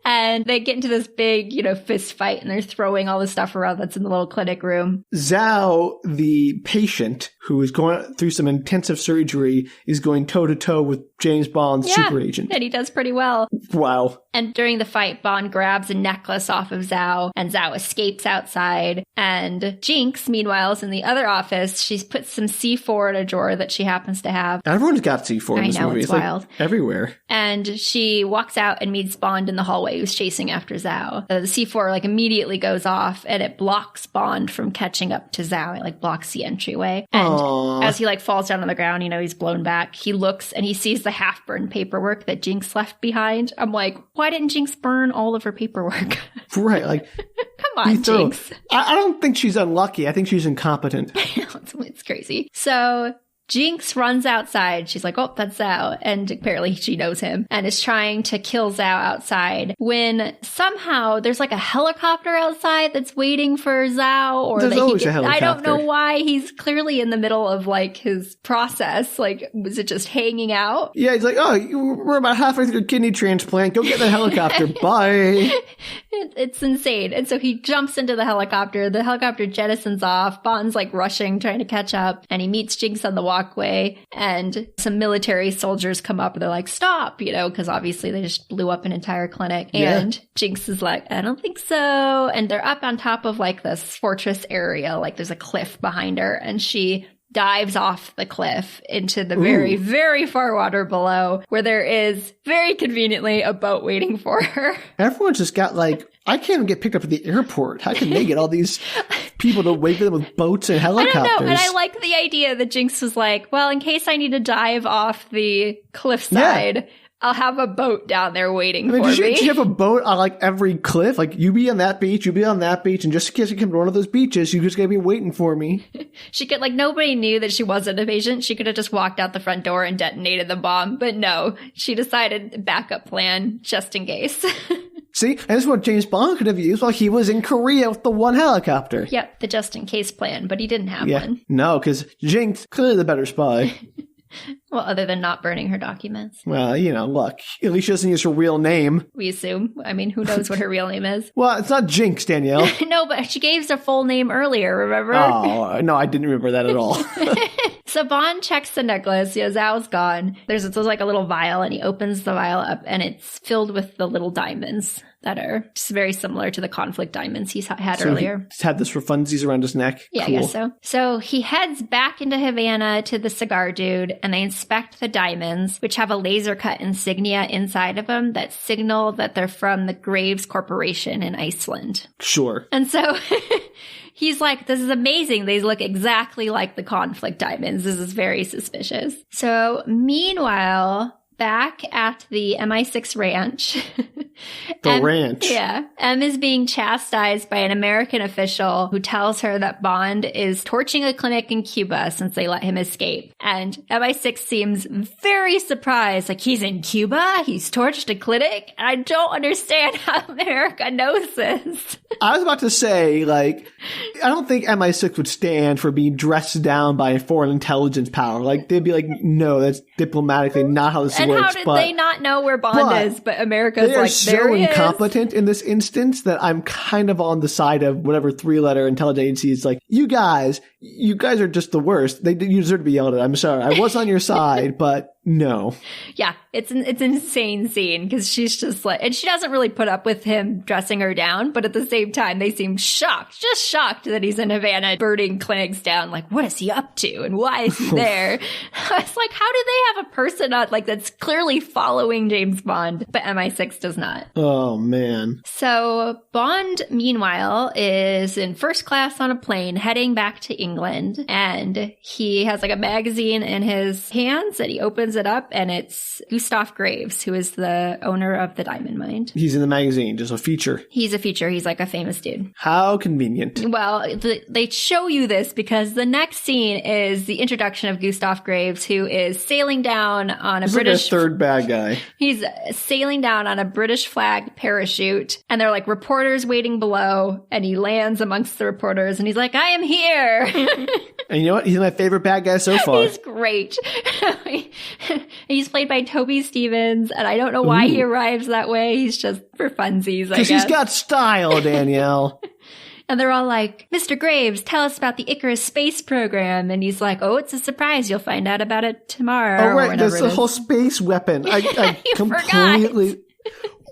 And they get into this big, fist fight, and they're throwing all the stuff around that's in the little clinic room. Zhao, the patient who is going through some intensive surgery, is going toe to toe with James Bond's super agent. And he does pretty well. Wow. And during the fight, Bond grabs a necklace off of Zhao, and Zhao escapes outside. And Jinx, meanwhile, is in the other office. She's put some C4 in a drawer that she happens to have. Everyone's got C4 in this movie. It's wild. Like everywhere. And she walks out and meets Bond in the hallway, who's chasing after Zhao. The C4 immediately goes off, and it blocks Bond from catching up to Zhao. It blocks the entryway. And as he falls down on the ground, he's blown back. He looks and he sees the half-burned paperwork that Jinx left behind. I'm like, why didn't Jinx burn all of her paperwork? Right, come on, Jinx. I don't think she's unlucky. I think she's incompetent. It's crazy. So Jinx runs outside. She's like, oh, that's Zhao. And apparently she knows him and is trying to kill Zhao outside when somehow there's like a helicopter outside that's waiting for Zhao. Or there's always a helicopter. I don't know why. He's clearly in the middle of like his process. Like, was it just hanging out? Yeah, he's like, oh, we're about halfway through your kidney transplant. Go get the helicopter. Bye. It's insane. And so he jumps into the helicopter. The helicopter jettisons off. Bond's like rushing, trying to catch up. And he meets Jinx on the walkway. And some military soldiers come up and they're like, stop, because obviously they just blew up an entire clinic. Yeah. And Jinx is like, I don't think so. And they're up on top of like this fortress area. Like there's a cliff behind her. And she dives off the cliff into the very, very far water below, where there is very conveniently a boat waiting for her. Everyone's just got like, I can't even get picked up at the airport. How can they get all these people to wait for them with boats and helicopters? I don't know, and I like the idea that Jinx was like, well, in case I need to dive off the cliffside, I'll have a boat down there waiting for me. Did you have a boat on like every cliff? Like you be on that beach, you be on that beach, and just in case you come to one of those beaches, you just gotta be waiting for me. She could, like, nobody knew that she wasn't a patient. She could have just walked out the front door and detonated the bomb. But no, she decided backup plan just in case. See, and this is what James Bond could have used while he was in Korea with the one helicopter. Yep, the just in case plan, but he didn't have one. No, because Jinx, clearly the better spy. Well, other than not burning her documents. Well, look, at least she doesn't use her real name. We assume. I mean, who knows what her real name is? Well, it's not Jinx, Danielle. No, but she gave us her full name earlier, remember? Oh, no, I didn't remember that at all. So Bond checks the necklace. Zhao's gone. There's like a little vial, and he opens the vial up, and it's filled with the little diamonds that are just very similar to the conflict diamonds he's had earlier. He's had this for funsies around his neck. Yeah, cool. I guess so. So he heads back into Havana to the cigar dude, and they inspect the diamonds, which have a laser cut insignia inside of them that signal that they're from the Graves Corporation in Iceland. Sure. And so he's like, this is amazing. They look exactly like the conflict diamonds. This is very suspicious. So meanwhile, back at the MI6 ranch. Ranch. Yeah. M is being chastised by an American official who tells her that Bond is torching a clinic in Cuba since they let him escape. And MI6 seems very surprised. Like, he's in Cuba? He's torched a clinic? And I don't understand how America knows this. I was about to say, like, I don't think MI6 would stand for being dressed down by a foreign intelligence power. Like, they'd be like, no, that's diplomatically not how this works. And how did they not know where Bond is? But America's like, there he is. Incompetent in this instance that I'm kind of on the side of whatever three-letter intelligence agency is like, you guys are just the worst. You deserve to be yelled at. I'm sorry. I was on your side, but no. Yeah, it's an insane scene because she's just like, and she doesn't really put up with him dressing her down, but at the same time, they seem just shocked that he's in Havana burning clinics down. Like, what is he up to? And why is he there? I was like, how do they have a person on, like, that's clearly following James Bond, but MI6 does not? Oh, man. So Bond, meanwhile, is in first class on a plane heading back to England, and he has like a magazine in his hands and he opens it up, and it's Gustav Graves, who is the owner of the diamond mine. He's in the magazine, just a feature. He's a feature. He's like a famous dude. How convenient. Well, they show you this because the next scene is the introduction of Gustav Graves, who is sailing down on a British... Like a third bad guy. He's sailing down on a British flag parachute, and they're like reporters waiting below, and he lands amongst the reporters, and he's like, I am here! And you know what? He's my favorite bad guy so far. He's great. He's played by Toby Stevens, and I don't know why he arrives that way. He's just for funsies, I guess. Because he's got style, Danielle. And they're all like, Mr. Graves, tell us about the Icarus space program. And he's like, oh, it's a surprise. You'll find out about it tomorrow. Oh, right. There's the whole space weapon. I completely...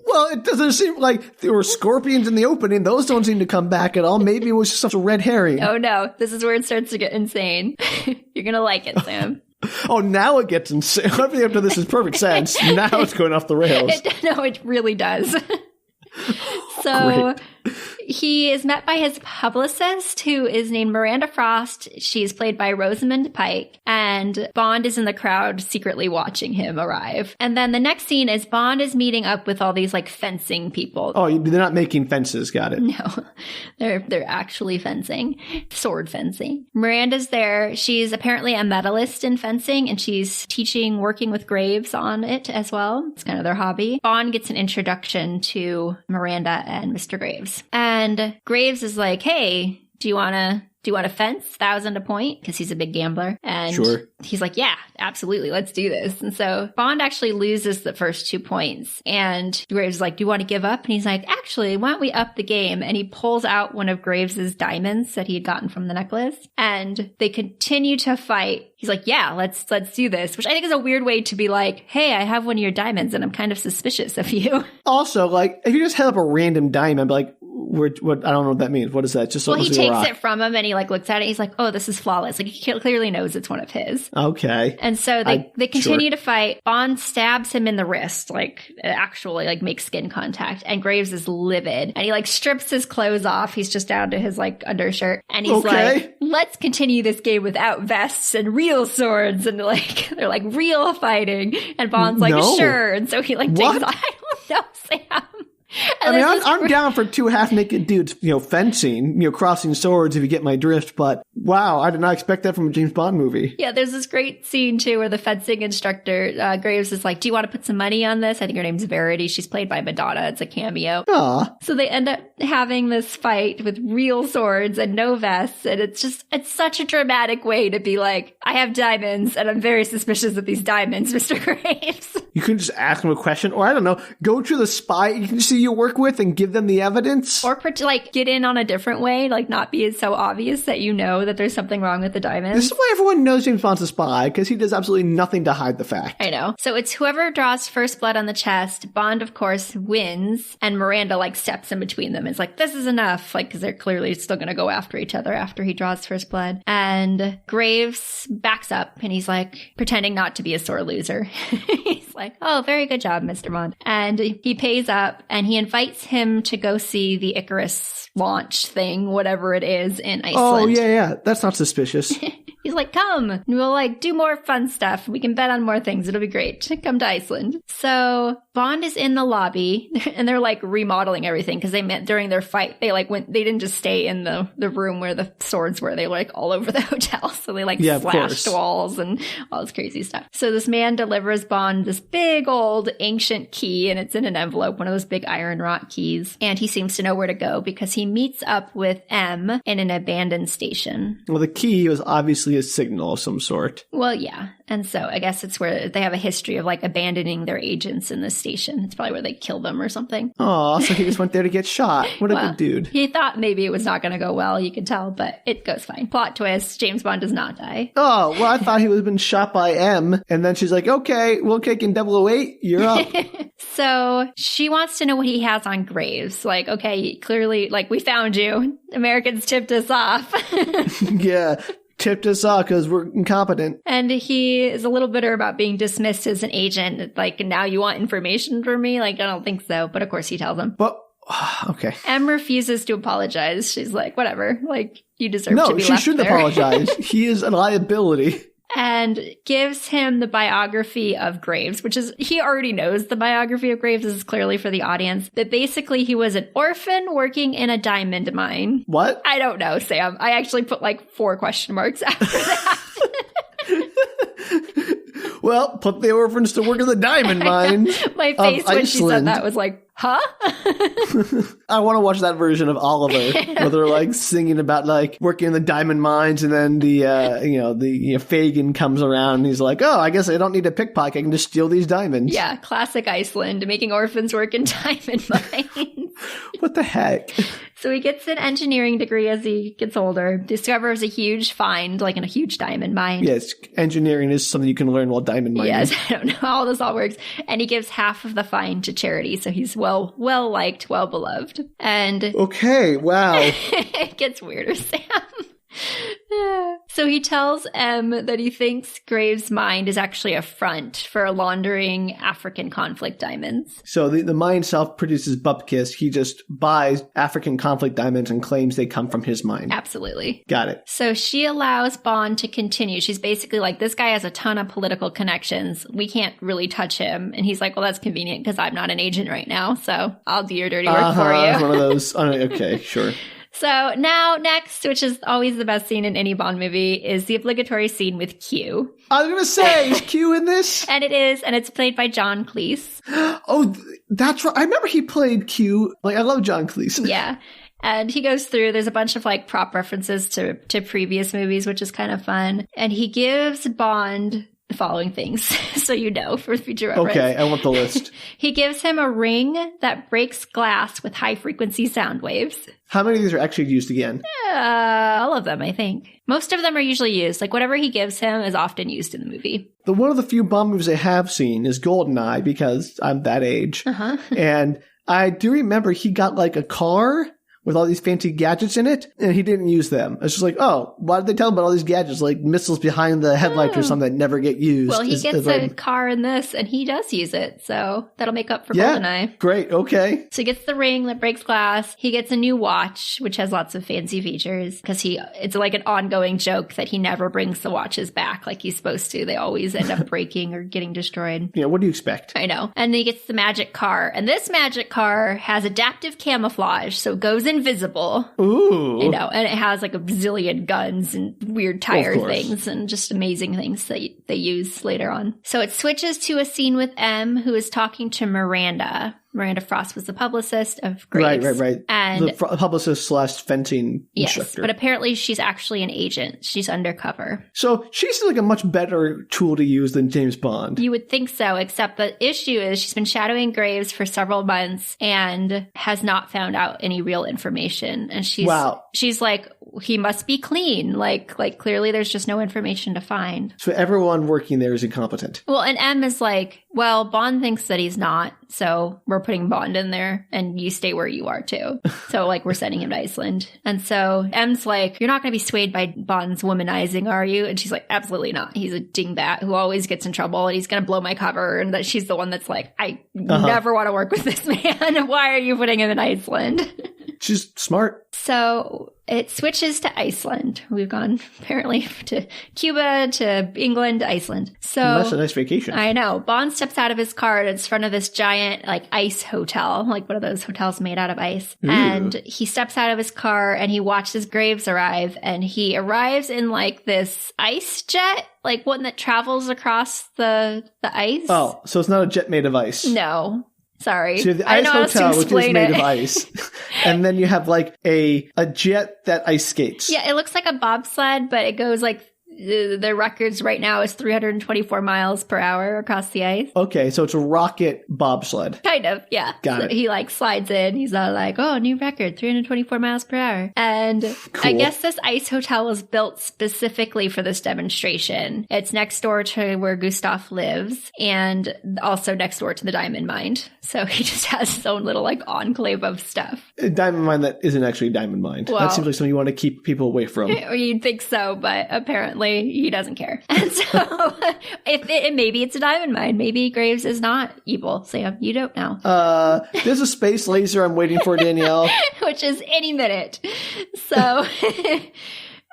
Well, it doesn't seem like there were scorpions in the opening. Those don't seem to come back at all. Maybe it was just such a red herring. Oh, no. This is where it starts to get insane. You're going to like it, Sam. Oh, now it gets insane. Everything up to this is perfect sense. Now it's going off the rails. No, it really does. So he is met by his publicist, who is named Miranda Frost. She's played by Rosamund Pike, and Bond is in the crowd secretly watching him arrive. And then the next scene is Bond is meeting up with all these like fencing people. Oh, they're not making fences. Got it. No, they're actually fencing, sword fencing. Miranda's there. She's apparently a medalist in fencing, and she's working with Graves on it as well. It's kind of their hobby. Bond gets an introduction to Miranda and Mr. Graves. And Graves is like, hey, do you want to fence 1,000 a point? Because he's a big gambler. And sure. He's like, yeah, absolutely. Let's do this. And so Bond actually loses the first 2 points. And Graves is like, do you want to give up? And he's like, actually, why don't we up the game? And he pulls out one of Graves's diamonds that he had gotten from the necklace. And they continue to fight. He's like, yeah, let's do this, which I think is a weird way to be like, hey, I have one of your diamonds and I'm kind of suspicious of you. Also, like, if you just held up a random diamond, like, what? I don't know what that means. What is that? Just well, he takes it from him and he like looks at it. He's like, oh, this is flawless. Like, he clearly knows it's one of his. Okay. And so they continue to fight. Bond stabs him in the wrist, like actually like makes skin contact. And Graves is livid. And he like strips his clothes off. He's just down to his like undershirt. And he's like, let's continue this game without vests and real swords. And like, they're like real fighting. And Bond's like, sure. And so he like takes off. I don't know, Sam. I mean, I'm down for 2 half-naked dudes, fencing, crossing swords if you get my drift, but wow, I did not expect that from a James Bond movie. Yeah, there's this great scene, too, where the fencing instructor, Graves, is like, do you want to put some money on this? I think her name's Verity. She's played by Madonna. It's a cameo. Aww. So they end up having this fight with real swords and no vests, and it's such a dramatic way to be like, I have diamonds, and I'm very suspicious of these diamonds, Mr. Graves. You couldn't just ask him a question, or I don't know, go to the spy agency you work with and give them the evidence? Or like get in on a different way, like not be so obvious that you know that there's something wrong with the diamonds. This is why everyone knows James Bond's a spy, because he does absolutely nothing to hide the fact. I know. So it's whoever draws first blood on the chest. Bond, of course, wins, and Miranda like steps in between them. It's like, this is enough, like, because they're clearly still going to go after each other after he draws first blood. And Graves backs up, and he's like pretending not to be a sore loser. He's like, oh, very good job, Mr. Bond. And he pays up, and he invites him to go see the Icarus launch thing, whatever it is, in Iceland. Oh, yeah. That's not suspicious. He's like, come, and we'll like do more fun stuff. We can bet on more things. It'll be great. Come to Iceland. So Bond is in the lobby, and they're like remodeling everything because they met during their fight. They like they didn't just stay in the room where the swords were. They were like all over the hotel. So they like slashed walls and all this crazy stuff. So this man delivers Bond this big old ancient key, and it's in an envelope, one of those big iron wrought keys. And he seems to know where to go because he meets up with M in an abandoned station. Well, the key was obviously a signal of some sort. Well, yeah. And so I guess it's where they have a history of like abandoning their agents in this station. It's probably where they kill them or something. Oh, so he just went there to get shot. What a good dude. He thought maybe it was not going to go well, you could tell, but it goes fine. Plot twist, James Bond does not die. Oh, well, I thought he would have been shot by M. And then she's like, okay, we'll kick in 008. You're up. So she wants to know what he has on Graves. Like, okay, clearly, like, we found you. Americans tipped us off. Yeah. Tipped us off because we're incompetent. And he is a little bitter about being dismissed as an agent. Like, now you want information from me? Like, I don't think so. But of course he tells him. But, okay. M refuses to apologize. She's like, whatever. Like, you deserve to be left there. No, she shouldn't apologize. He is a liability. And gives him the biography of Graves, which is, he already knows the biography of Graves. This is clearly for the audience. But basically, he was an orphan working in a diamond mine. What? I don't know, Sam. I actually put like 4 question marks after that. Well, put the orphans to work in the diamond mine. My face when she said that was like, huh? I want to watch that version of Oliver where they're like singing about like working in the diamond mines, and then the Fagin comes around and he's like, oh, I guess I don't need a pickpocket. I can just steal these diamonds. Yeah, classic Iceland, making orphans work in diamond mines. What the heck? So he gets an engineering degree as he gets older, discovers a huge find, like in a huge diamond mine. Yes, engineering is something you can learn while diamond mining. Yes, I don't know how this all works. And he gives half of the find to charity, so he's well liked, well beloved. And okay, wow. It gets weirder, Sam. So he tells M that he thinks Graves' mind is actually a front for laundering African conflict diamonds. So the mind self-produces bupkis. He just buys African conflict diamonds and claims they come from his mind. Absolutely. Got it. So she allows Bond to continue. She's basically like, this guy has a ton of political connections. We can't really touch him. And he's like, well, that's convenient because I'm not an agent right now. So I'll do your dirty work for you. One of those. Okay, sure. So now next, which is always the best scene in any Bond movie, is the obligatory scene with Q. I was going to say, is Q in this? And it is, and it's played by John Cleese. Oh, that's right. I remember he played Q. Like, I love John Cleese. Yeah. And he goes through, there's a bunch of like prop references to previous movies, which is kind of fun. And he gives Bond the following things, so you know, for future reference. Okay, I want the list. He gives him a ring that breaks glass with high-frequency sound waves. How many of these are actually used again? All of them, I think. Most of them are usually used. Like, whatever he gives him is often used in the movie. One of the few Bond movies I have seen is GoldenEye, because I'm that age. Uh-huh. And I do remember he got, like, a car with all these fancy gadgets in it, and he didn't use them. It's just like, oh, why did they tell him about all these gadgets, like missiles behind the headlights or something that never get used? Well, he gets a car in this, and he does use it, so that'll make up for yeah, GoldenEye. Great, okay. So he gets the ring that breaks glass. He gets a new watch, which has lots of fancy features, because it's like an ongoing joke that he never brings the watches back like he's supposed to. They always end up breaking or getting destroyed. Yeah, what do you expect? I know. And then he gets the magic car, and this magic car has adaptive camouflage, so it goes invisible. Ooh. You know, and it has like a bazillion guns and weird tire things and just amazing things that they use later on. So it switches to a scene with M, who is talking to Miranda. Miranda Frost was the publicist of Graves. Right. And the publicist / fencing instructor. Yes, but apparently she's actually an agent. She's undercover. So she's like a much better tool to use than James Bond. You would think so, except the issue is she's been shadowing Graves for several months and has not found out any real information. And she's like, he must be clean. Like clearly there's just no information to find. So everyone working there is incompetent. Well, and M is like, well, Bond thinks that he's not, so we're putting Bond in there, and you stay where you are, too. So, like, we're sending him to Iceland. And so M's like, you're not going to be swayed by Bond's womanizing, are you? And she's like, absolutely not. He's a dingbat who always gets in trouble, and he's going to blow my cover. And that she's the one that's like, I never want to work with this man. Why are you putting him in Iceland? She's smart. So it switches to Iceland. We've gone apparently to Cuba, to England, to Iceland. So that's a nice vacation. I know. Bond steps out of his car and it's in front of this giant like ice hotel, like one of those hotels made out of ice. Ooh. And he steps out of his car and he watches Graves arrive, and he arrives in like this ice jet, like one that travels across the ice. Oh, so it's not a jet made of ice. No. Sorry. So the ice hotel, which is made of ice. And then you have like a jet that ice skates. Yeah, it looks like a bobsled, but it goes like, the records right now is 324 miles per hour across the ice. Okay, so it's a rocket bobsled. Kind of, yeah. Got it. He like slides in. He's all like, oh, new record, 324 miles per hour. And cool. I guess this ice hotel was built specifically for this demonstration. It's next door to where Gustav lives and also next door to the diamond mine. So he just has his own little like enclave of stuff. A diamond mine that isn't actually a diamond mine. Well, that seems like something you want to keep people away from. You'd think so, but apparently he doesn't care. And so maybe it's a diamond mine. Maybe Graves is not evil, Sam. You don't know. There's a space laser I'm waiting for, Danielle. Which is any minute. So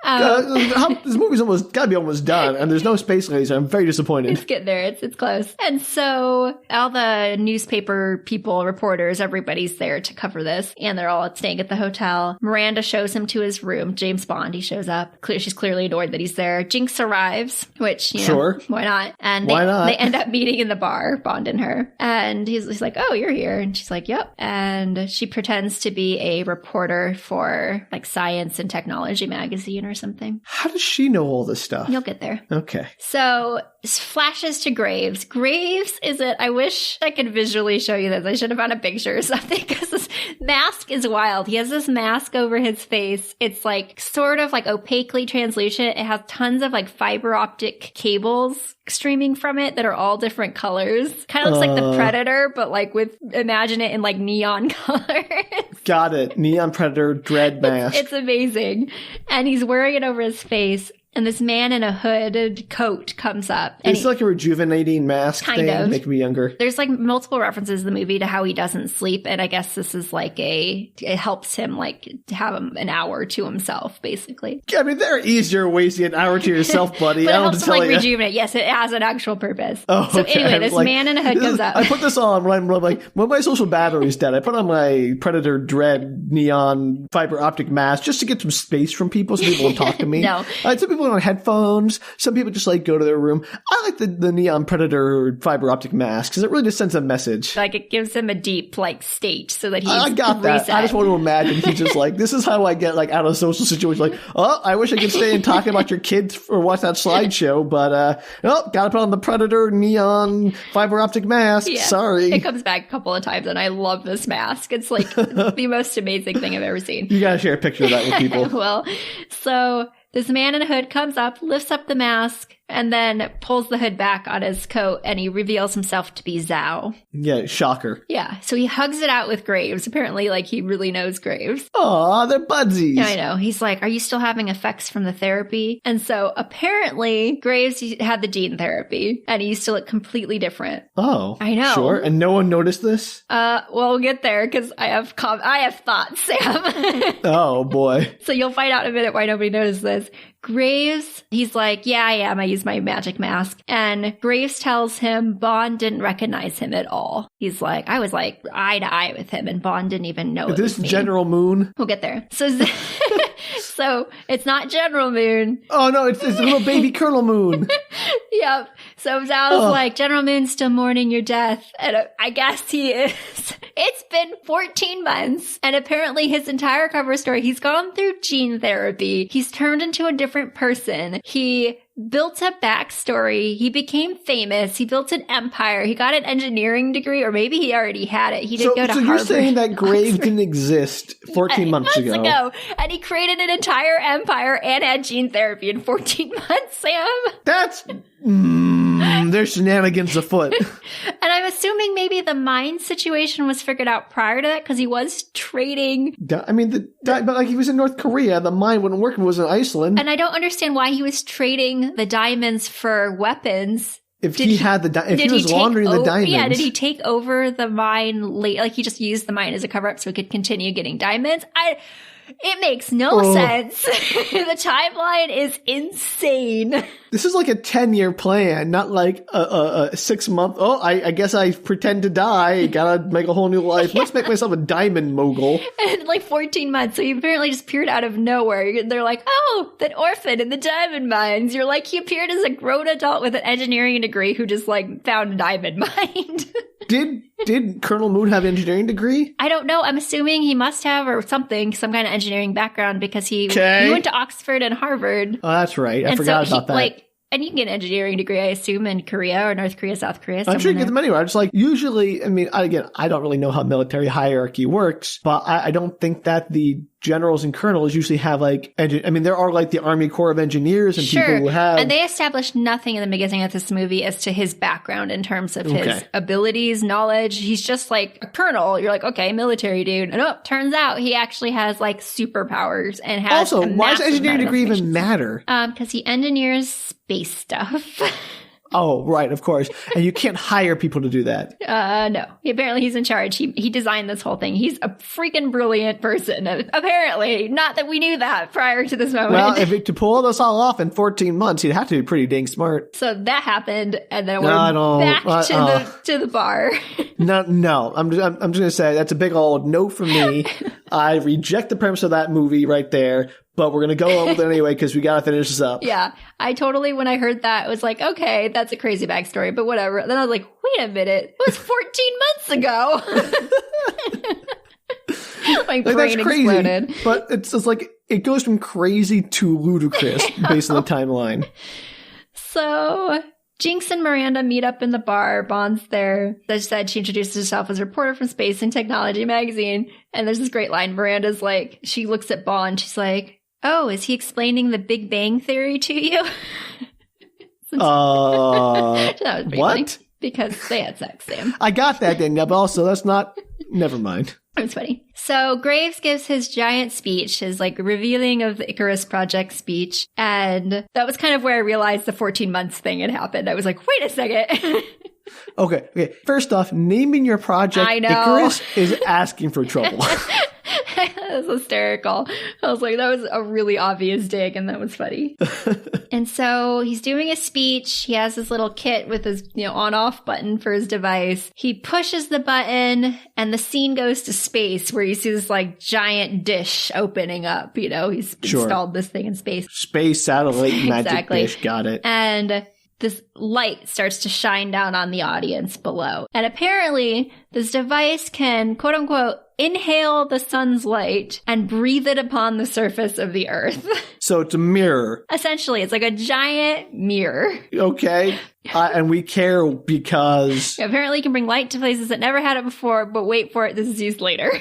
this movie's gotta be almost done, and there's no space laser. I'm very disappointed. It's getting there. It's close. And so all the newspaper people, reporters, everybody's there to cover this, and they're all staying at the hotel. Miranda shows him to his room. James Bond, he shows up. She's clearly annoyed that he's there. Jinx arrives, which, you know, sure. Why not? And why not? They end up meeting in the bar, Bond and her. And he's like, oh, you're here. And she's like, yep. And she pretends to be a reporter for like Science and Technology magazine or something. How does she know all this stuff? You'll get there. Okay. So flashes to Graves. Graves is it? I wish I could visually show you this. I should have found a picture or something because this mask is wild. He has this mask over his face. It's like sort of like opaquely translucent. It has tons of like fiber optic cables streaming from it that are all different colors. Kind of looks like the Predator, but like imagine it in like neon colors. Got it. Neon Predator dread mask. It's amazing. And he's wearing it over his face. and this man in a hooded coat comes up. And it's like a rejuvenating mask thing, make me younger. There's like multiple references in the movie to how he doesn't sleep, and I guess this is like it helps him like to have an hour to himself, basically. I mean, there are easier ways to get an hour to yourself, buddy. But I it don't helps tell him like you. rejuvenate. Yes, it has an actual purpose. Oh, so okay. anyway, this man in a hood comes up. I put this on when I'm like, when my social battery's dead, I put on my Predator Dread neon fiber optic mask just to get some space from people so people won't talk to me. No. Some people on headphones. Some people just like go to their room. I like the neon Predator fiber optic mask because it really just sends a message. Like it gives him a deep like state so that he's I got that. reset. I just want to imagine he's just like, this is how I get like out of a social situation. Like, oh, I wish I could stay and talk about your kids or watch that slideshow, but gotta put on the Predator neon fiber optic mask. Yeah. Sorry. It comes back a couple of times, and I love this mask. It's like the most amazing thing I've ever seen. You gotta share a picture of that with people. Well, so this man in a hood comes up, lifts up the mask, and then pulls the hood back on his coat, and he reveals himself to be Zhao. Yeah, shocker. Yeah, so he hugs it out with Graves. Apparently, like, he really knows Graves. Aw, they're budsies. Yeah, I know. He's like, are you still having effects from the therapy? And so apparently, Graves had the gene therapy, and he used to look completely different. Oh. I know. Sure, and no one noticed this? Well, we'll get there, because I have thoughts, Sam. Oh, boy. So you'll find out in a minute why nobody noticed this. Graves, he's like, yeah, I am. I use my magic mask. And Graves tells him Bond didn't recognize him at all. He's like, I was like eye to eye with him, and Bond didn't even know it was me. General Moon? We'll get there. So, so it's not General Moon. Oh, no, it's little baby Colonel Moon. Yep. So Zhao's like, General Moon's still mourning your death. And I guess he is. It's been 14 months. And apparently his entire cover story, he's gone through gene therapy. He's turned into a different person. He built a backstory. He became famous. He built an empire. He got an engineering degree, or maybe he already had it. He didn't go to Harvard. So you're saying that Graves didn't exist 14 months ago? And he created an entire empire and had gene therapy in 14 months, Sam. That's... there's shenanigans afoot. And I'm assuming maybe the mine situation was figured out prior to that, because he was trading. I mean, but like he was in North Korea. The mine wouldn't work if it was in Iceland. And I don't understand why he was trading the diamonds for weapons. If he was laundering the diamonds. Yeah, did he take over the mine late? Like he just used the mine as a cover up so he could continue getting diamonds? It makes no sense. The timeline is insane. This is like a 10-year plan, not like a 6-month, I guess I pretend to die, gotta make a whole new life. Let's make myself a diamond mogul. And like 14 months, so he apparently just appeared out of nowhere. They're like, oh, that orphan in the diamond mines. You're like, he appeared as a grown adult with an engineering degree who just like found a diamond mine. Did Colonel Moon have an engineering degree? I don't know. I'm assuming he must have, or something, some kind of engineering background, because he went to Oxford and Harvard. Oh, that's right. I forgot about that. And you can get an engineering degree, I assume, in Korea or North Korea, South Korea. I'm sure you get them anywhere. I just like, usually, I mean, again, I don't really know how military hierarchy works, but I don't think that the generals and colonels usually have like, I mean, there are like the Army Corps of Engineers and people who have. And they established nothing in the beginning of this movie as to his background in terms of his abilities, knowledge. He's just like a colonel. You're like, okay, military dude. And turns out he actually has like superpowers and has also, why does engineering degree even matter? Because he engineers space stuff. Oh, right, of course. And you can't hire people to do that. No. Apparently he's in charge. He designed this whole thing. He's a freaking brilliant person. Apparently. Not that we knew that prior to this moment. Well, to pull this all off in 14 months, he'd have to be pretty dang smart. So that happened, and then we're back to the bar. No. I'm just going to say that's a big old no from me. I reject the premise of that movie right there. But we're going to go on with it anyway because we got to finish this up. Yeah. I totally, when I heard that, was like, okay, that's a crazy backstory, but whatever. Then I was like, wait a minute. It was 14 months ago. My brain that's crazy, exploded. But it's just like, it goes from crazy to ludicrous based on the timeline. So Jinx and Miranda meet up in the bar. Bond's there. As I said, she introduces herself as a reporter from Space and Technology magazine. And there's this great line. Miranda's like, she looks at Bond. She's like, oh, is he explaining the Big Bang Theory to you? What? Funny. because they had sex, Sam. I got that, Danielle, but also that's not... Never mind. It was funny. So Graves gives his giant speech, his like revealing of the Icarus Project speech. And that was kind of where I realized the 14 months thing had happened. I was like, wait a second. Okay. First off, naming your project Icarus is asking for trouble. That was hysterical. I was like, that was a really obvious dig, and that was funny. And so he's doing a speech. He has this little kit with his, on-off button for his device. He pushes the button, and the scene goes to space, where you see this like giant dish opening up. He's installed this thing in space. Space satellite magic dish. Got it. And this light starts to shine down on the audience below. And apparently, this device can, quote unquote, inhale the sun's light and breathe it upon the surface of the earth. So it's a mirror. Essentially, it's like a giant mirror. Okay. And we care because... Apparently, you can bring light to places that never had it before, but wait for it, this is used later.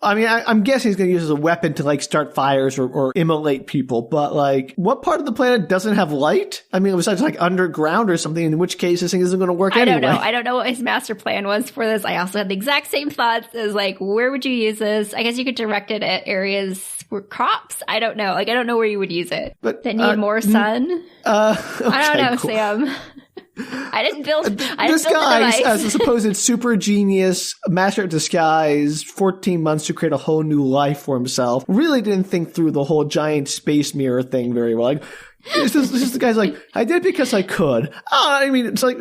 I mean, I'm guessing he's going to use it as a weapon to, like, start fires or immolate people. But, like, what part of the planet doesn't have light? I mean, besides, like, underground or something, in which case this thing isn't going to work anyway. I don't know what his master plan was for this. I also had the exact same thoughts as, like, where would you use this? I guess you could direct it at areas where crops? I don't know. Like, I don't know where you would use it. But that need more sun? Okay, I don't know, cool. Sam. I didn't build this guy, as a supposed super genius, master of disguise, 14 months to create a whole new life for himself, really didn't think through the whole giant space mirror thing very well. Like, this is the guy's like, I did it because I could. I mean, it's like,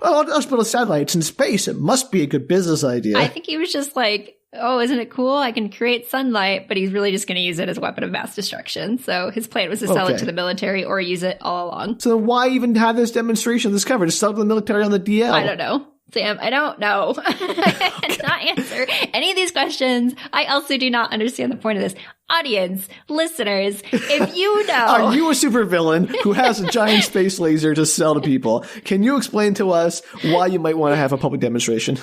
oh, I'll just build a satellite. It's in space. It must be a good business idea. I think he was just like, oh, isn't it cool? I can create sunlight, but he's really just going to use it as a weapon of mass destruction. So his plan was to sell it to the military or use it all along. So why even have this demonstration of this cover? Just sell it to the military on the DL? I don't know. Sam, I don't know. I cannot answer any of these questions. I also do not understand the point of this. Audience, listeners, if you know... Are you a supervillain who has a giant space laser to sell to people? Can you explain to us why you might want to have a public demonstration?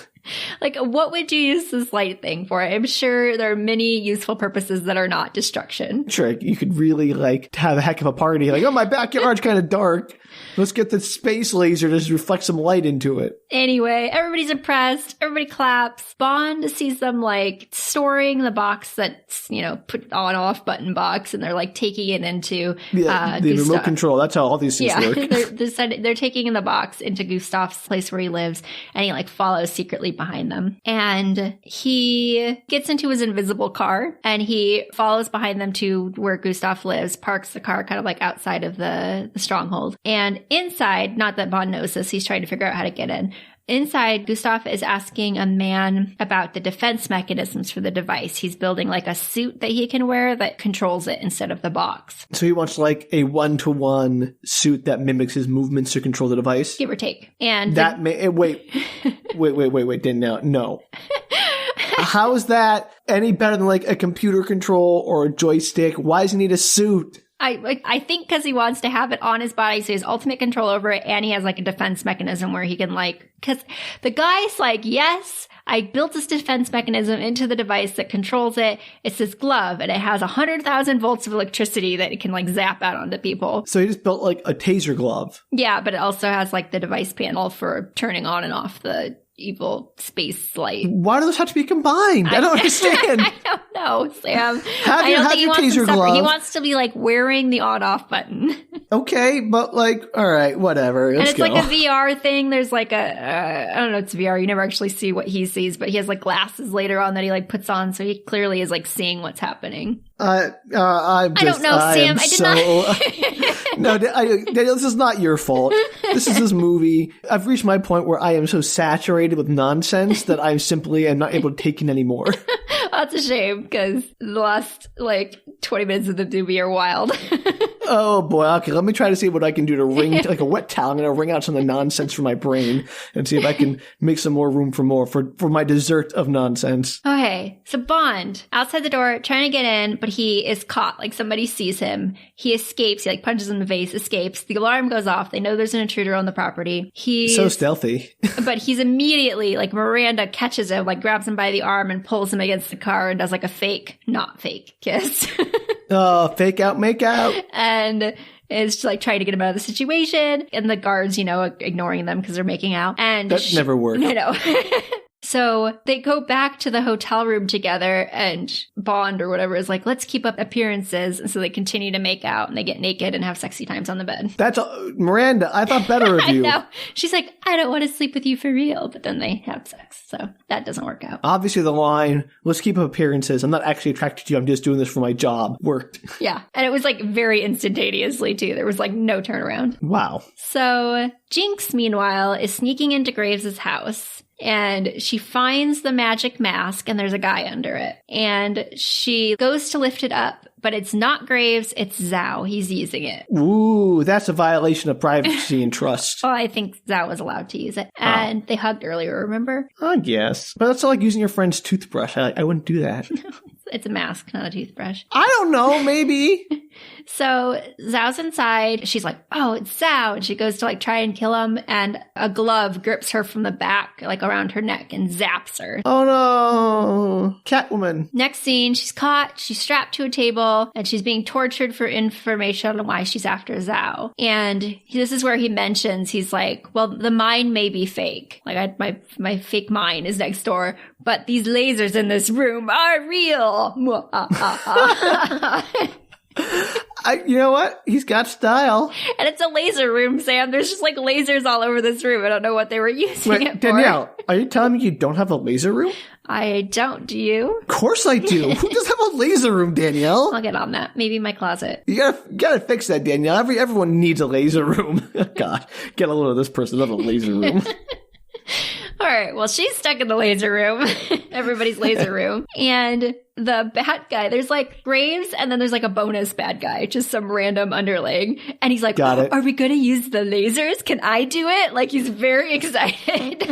Like, what would you use this light thing for? I'm sure there are many useful purposes that are not destruction. Sure, you could really, like, have a heck of a party. Like, oh, my backyard's kind of dark. Let's get the space laser to just reflect some light into it. Anyway, everybody's impressed. Everybody claps. Bond sees them, like, storing the box that's, put on-off button box, and they're, like, taking it into the Gustav. Remote control. That's how all these things work. They're taking in the box into Gustav's place where he lives, and he, like, follows secretly behind them. And he gets into his invisible car, and he follows behind them to where Gustav lives, parks the car kind of, like, outside of the stronghold. And inside, not that Bond knows this, he's trying to figure out how to get in. Inside, Gustav is asking a man about the defense mechanisms for the device. He's building like a suit that he can wear that controls it instead of the box. So he wants like a 1-to-1 suit that mimics his movements to control the device? Give or take. And that wait, Danielle, no. How is that any better than like a computer control or a joystick? Why does he need a suit? I think because he wants to have it on his body, so he has ultimate control over it, and he has like a defense mechanism where he can like, because the guy's like, yes, I built this defense mechanism into the device that controls it. It's this glove, and it has 100,000 volts of electricity that it can like zap out onto people. So he just built like a taser glove. Yeah, but it also has like the device panel for turning on and off the evil space light. Why do those have to be combined? I don't understand. I don't know, Sam. I don't think he wants them separate. He wants to be like wearing the on-off button. Okay, but like, all right, whatever. And it's like a VR thing. There's like I don't know, it's VR. You never actually see what he sees, but he has like glasses later on that he like puts on, so he clearly is like seeing what's happening. I don't know, Sam. I did not. No, Danielle, this is not your fault. This is this movie. I've reached my point where I am so saturated with nonsense that I simply am not able to take in anymore. That's a shame, because the last, like, 20 minutes of the movie are wild. Oh, boy. Okay, let me try to see what I can do to wring, like a wet towel. I'm going to wring out some of the nonsense from my brain and see if I can make some more room for my dessert of nonsense. Okay, so Bond, outside the door, trying to get in, but he is caught. Like, somebody sees him. He escapes. He, like, punches him in the face, escapes. The alarm goes off. They know there's an intruder on the property. He's so stealthy. But he's immediately, like, Miranda catches him, like, grabs him by the arm and pulls him against the car and does, like, a fake, not fake kiss. Oh, fake out, make out. And is like trying to get him out of the situation. And the guards, ignoring them because they're making out. And that never worked. No. So they go back to the hotel room together, and Bond or whatever is like, let's keep up appearances. And so they continue to make out, and they get naked and have sexy times on the bed. That's Miranda. I thought better of you. I know. She's like, I don't want to sleep with you for real. But then they have sex. So that doesn't work out. Obviously the line, let's keep up appearances. I'm not actually attracted to you. I'm just doing this for my job. Worked. Yeah. And it was like very instantaneously too. There was like no turnaround. Wow. So Jinx, meanwhile, is sneaking into Graves' house. And she finds the magic mask, and there's a guy under it. And she goes to lift it up, but it's not Graves, it's Zhao. He's using it. Ooh, that's a violation of privacy and trust. Oh, I think Zhao was allowed to use it. And they hugged earlier, remember? I guess. But that's like using your friend's toothbrush. I wouldn't do that. It's a mask, not a toothbrush. I don't know, maybe. So Zhao's inside. She's like, oh, it's Zhao. And she goes to like try and kill him. And a glove grips her from the back, like around her neck, and zaps her. Oh no. Catwoman. Next scene, she's caught. She's strapped to a table, and she's being tortured for information on why she's after Zhao. And this is where he mentions, he's like, well, the mine may be fake. Like my fake mine is next door, but these lasers in this room are real. You know what? He's got style. And it's a laser room, Sam. There's just like lasers all over this room. I don't know what they were using it for. Danielle, are you telling me you don't have a laser room? I don't. Do you? Of course I do. Who does have a laser room, Danielle? I'll get on that. Maybe my closet. You gotta fix that, Danielle. Everyone needs a laser room. God, get a load of this person. Doesn't have a laser room. All right. Well, she's stuck in the laser room. Everybody's laser room. And the bad guy, there's like Graves, and then there's like a bonus bad guy, just some random underling. And he's like, Got it. Are we going to use the lasers? Can I do it? Like, he's very excited.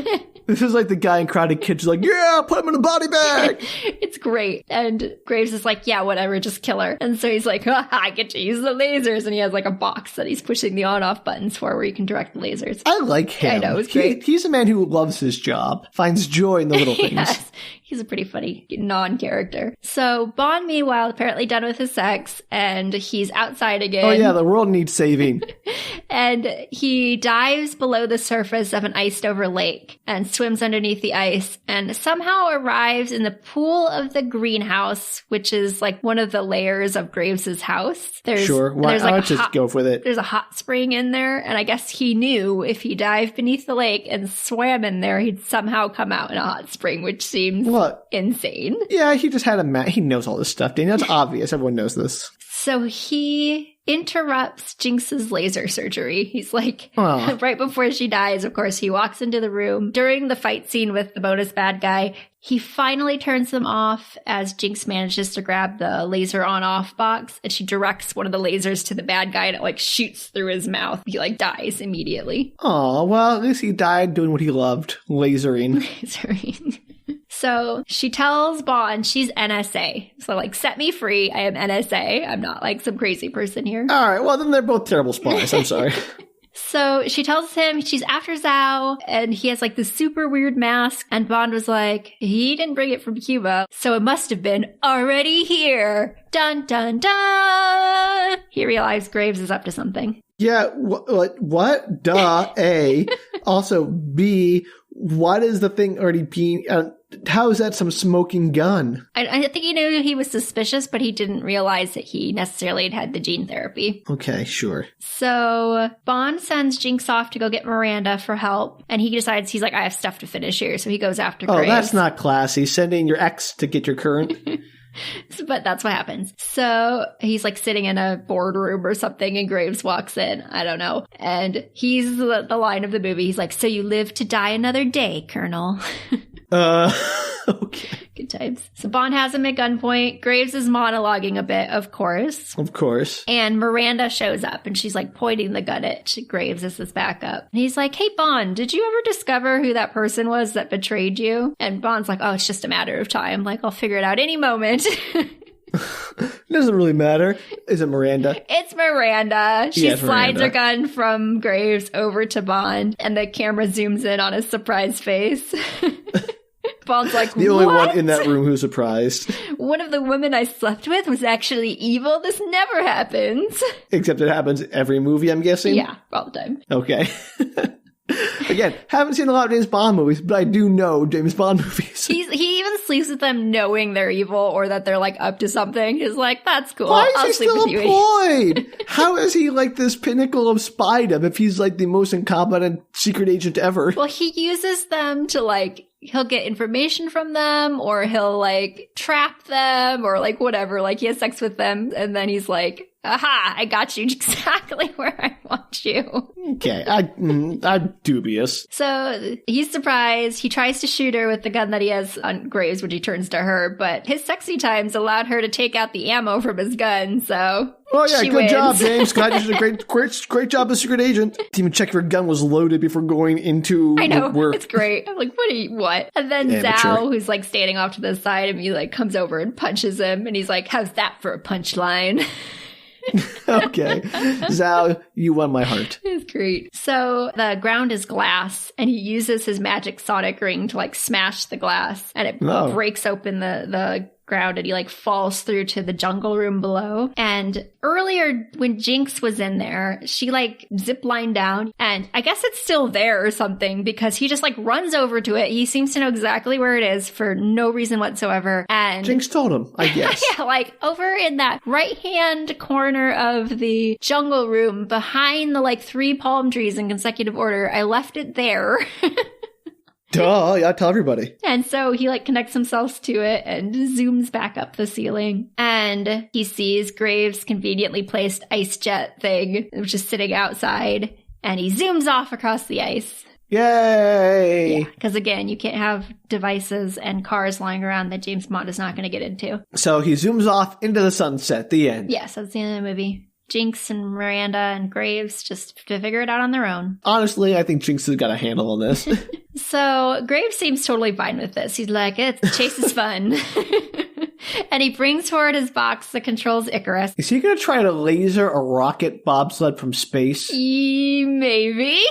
This is like the guy in Karate Kid. He's like, yeah, put him in a body bag. It's great. And Graves is like, yeah, whatever, just kill her. And so he's like, I get to use the lasers. And he has like a box that he's pushing the on-off buttons for where you can direct the lasers. I like him. I know, it's great. He's a man who loves his job, finds joy in the little things. Yes. He's a pretty funny non-character. So Bond, meanwhile, apparently done with his sex, and he's outside again. Oh yeah, the world needs saving. And he dives below the surface of an iced-over lake and swims underneath the ice, and somehow arrives in the pool of the greenhouse, which is like one of the layers of Graves's house. Sure, why not just go with it? There's a hot spring in there, and I guess he knew if he dived beneath the lake and swam in there, he'd somehow come out in a hot spring, which seems insane. Yeah, he just had he knows all this stuff, Daniel. It's obvious. Everyone knows this. So he interrupts Jinx's laser surgery. He's like, right before she dies, of course, he walks into the room. During the fight scene with the bonus bad guy, he finally turns them off as Jinx manages to grab the laser on-off box, and she directs one of the lasers to the bad guy, and it like shoots through his mouth. He like dies immediately. Oh, well, at least he died doing what he loved, lasering. Lasering. So she tells Bond she's NSA. So like, set me free. I am NSA. I'm not like some crazy person here. All right. Well, then they're both terrible spies. I'm sorry. So she tells him she's after Zhao, and he has like this super weird mask. And Bond was like, he didn't bring it from Cuba, so it must have been already here. Dun, dun, dun. He realized Graves is up to something. Yeah. What? Duh. A. Also, B. What is the thing already being... how is that some smoking gun? I think he knew he was suspicious, but he didn't realize that he necessarily had the gene therapy. Okay, sure. So Bond sends Jinx off to go get Miranda for help, and he decides, he's like, I have stuff to finish here, so he goes after Graves. Oh, that's not classy. Sending your ex to get your current... But that's what happens. So he's like sitting in a boardroom or something, and Graves walks in. I don't know. And he's the line of the movie. He's like, so you live to die another day, Colonel. Okay. Good times. So Bond has him at gunpoint. Graves is monologuing a bit, of course. Of course. And Miranda shows up, and she's like pointing the gun at Graves as his backup. And he's like, hey, Bond, did you ever discover who that person was that betrayed you? And Bond's like, oh, it's just a matter of time. Like, I'll figure it out any moment. It doesn't really matter. Is it Miranda? It's Miranda. She slides Miranda. her gun from Graves over to Bond, and the camera zooms in on his surprised face. Bond's like, The only what? one in that room who's surprised. One of the women I slept with was actually evil. This never happens. Except it happens every movie, I'm guessing? Yeah, all the time. Okay. Again, haven't seen a lot of James Bond movies, but I do know James Bond movies. He even sleeps with them knowing they're evil or that they're like up to something. He's like, that's cool. Why I'll is he sleep still with you. employed? How is he like this pinnacle of spydom if he's like the most incompetent secret agent ever? Well, he uses them to like, he'll get information from them or he'll like trap them or like whatever. Like he has sex with them and then he's like, aha, I got you exactly where I want you. Okay, I'm dubious. So he's surprised. He tries to shoot her with the gun that he has on Graves when he turns to her, but his sexy times allowed her to take out the ammo from his gun, so Oh yeah, she good wins. job, James. God, you did a great job as secret agent. Didn't even check if her gun was loaded before going into I know, work. it's great. I'm like, what? And then Amateur. Zhao, who's like standing off to the side of me, like comes over and punches him, and he's like, how's that for a punchline? Okay. Zhao, you won my heart. It's great. So the ground is glass, and he uses his magic sonic ring to like smash the glass, and it Oh. breaks open the ground, and he like falls through to the jungle room below. And earlier when Jinx was in there, she like ziplined down, and I guess it's still there or something because he just like runs over to it. He seems to know exactly where it is for no reason whatsoever. And Jinx told him, I guess. yeah, like over in that right-hand corner of the jungle room behind the like 3 palm trees in consecutive order. I left it there. Duh, yeah, tell everybody. And so he like connects himself to it and zooms back up the ceiling. And he sees Graves' conveniently placed ice jet thing, which is sitting outside. And he zooms off across the ice. Yay! Because again, you can't have devices and cars lying around that James Bond is not going to get into. So he zooms off into the sunset, the end. Yes, that's the end of the movie. Jinx and Miranda and Graves just to figure it out on their own. Honestly, I think Jinx has got a handle on this. So Graves seems totally fine with this. He's like, chase is fun. And he brings forward his box that controls Icarus. Is he going to try to laser a rocket bobsled from space? Maybe.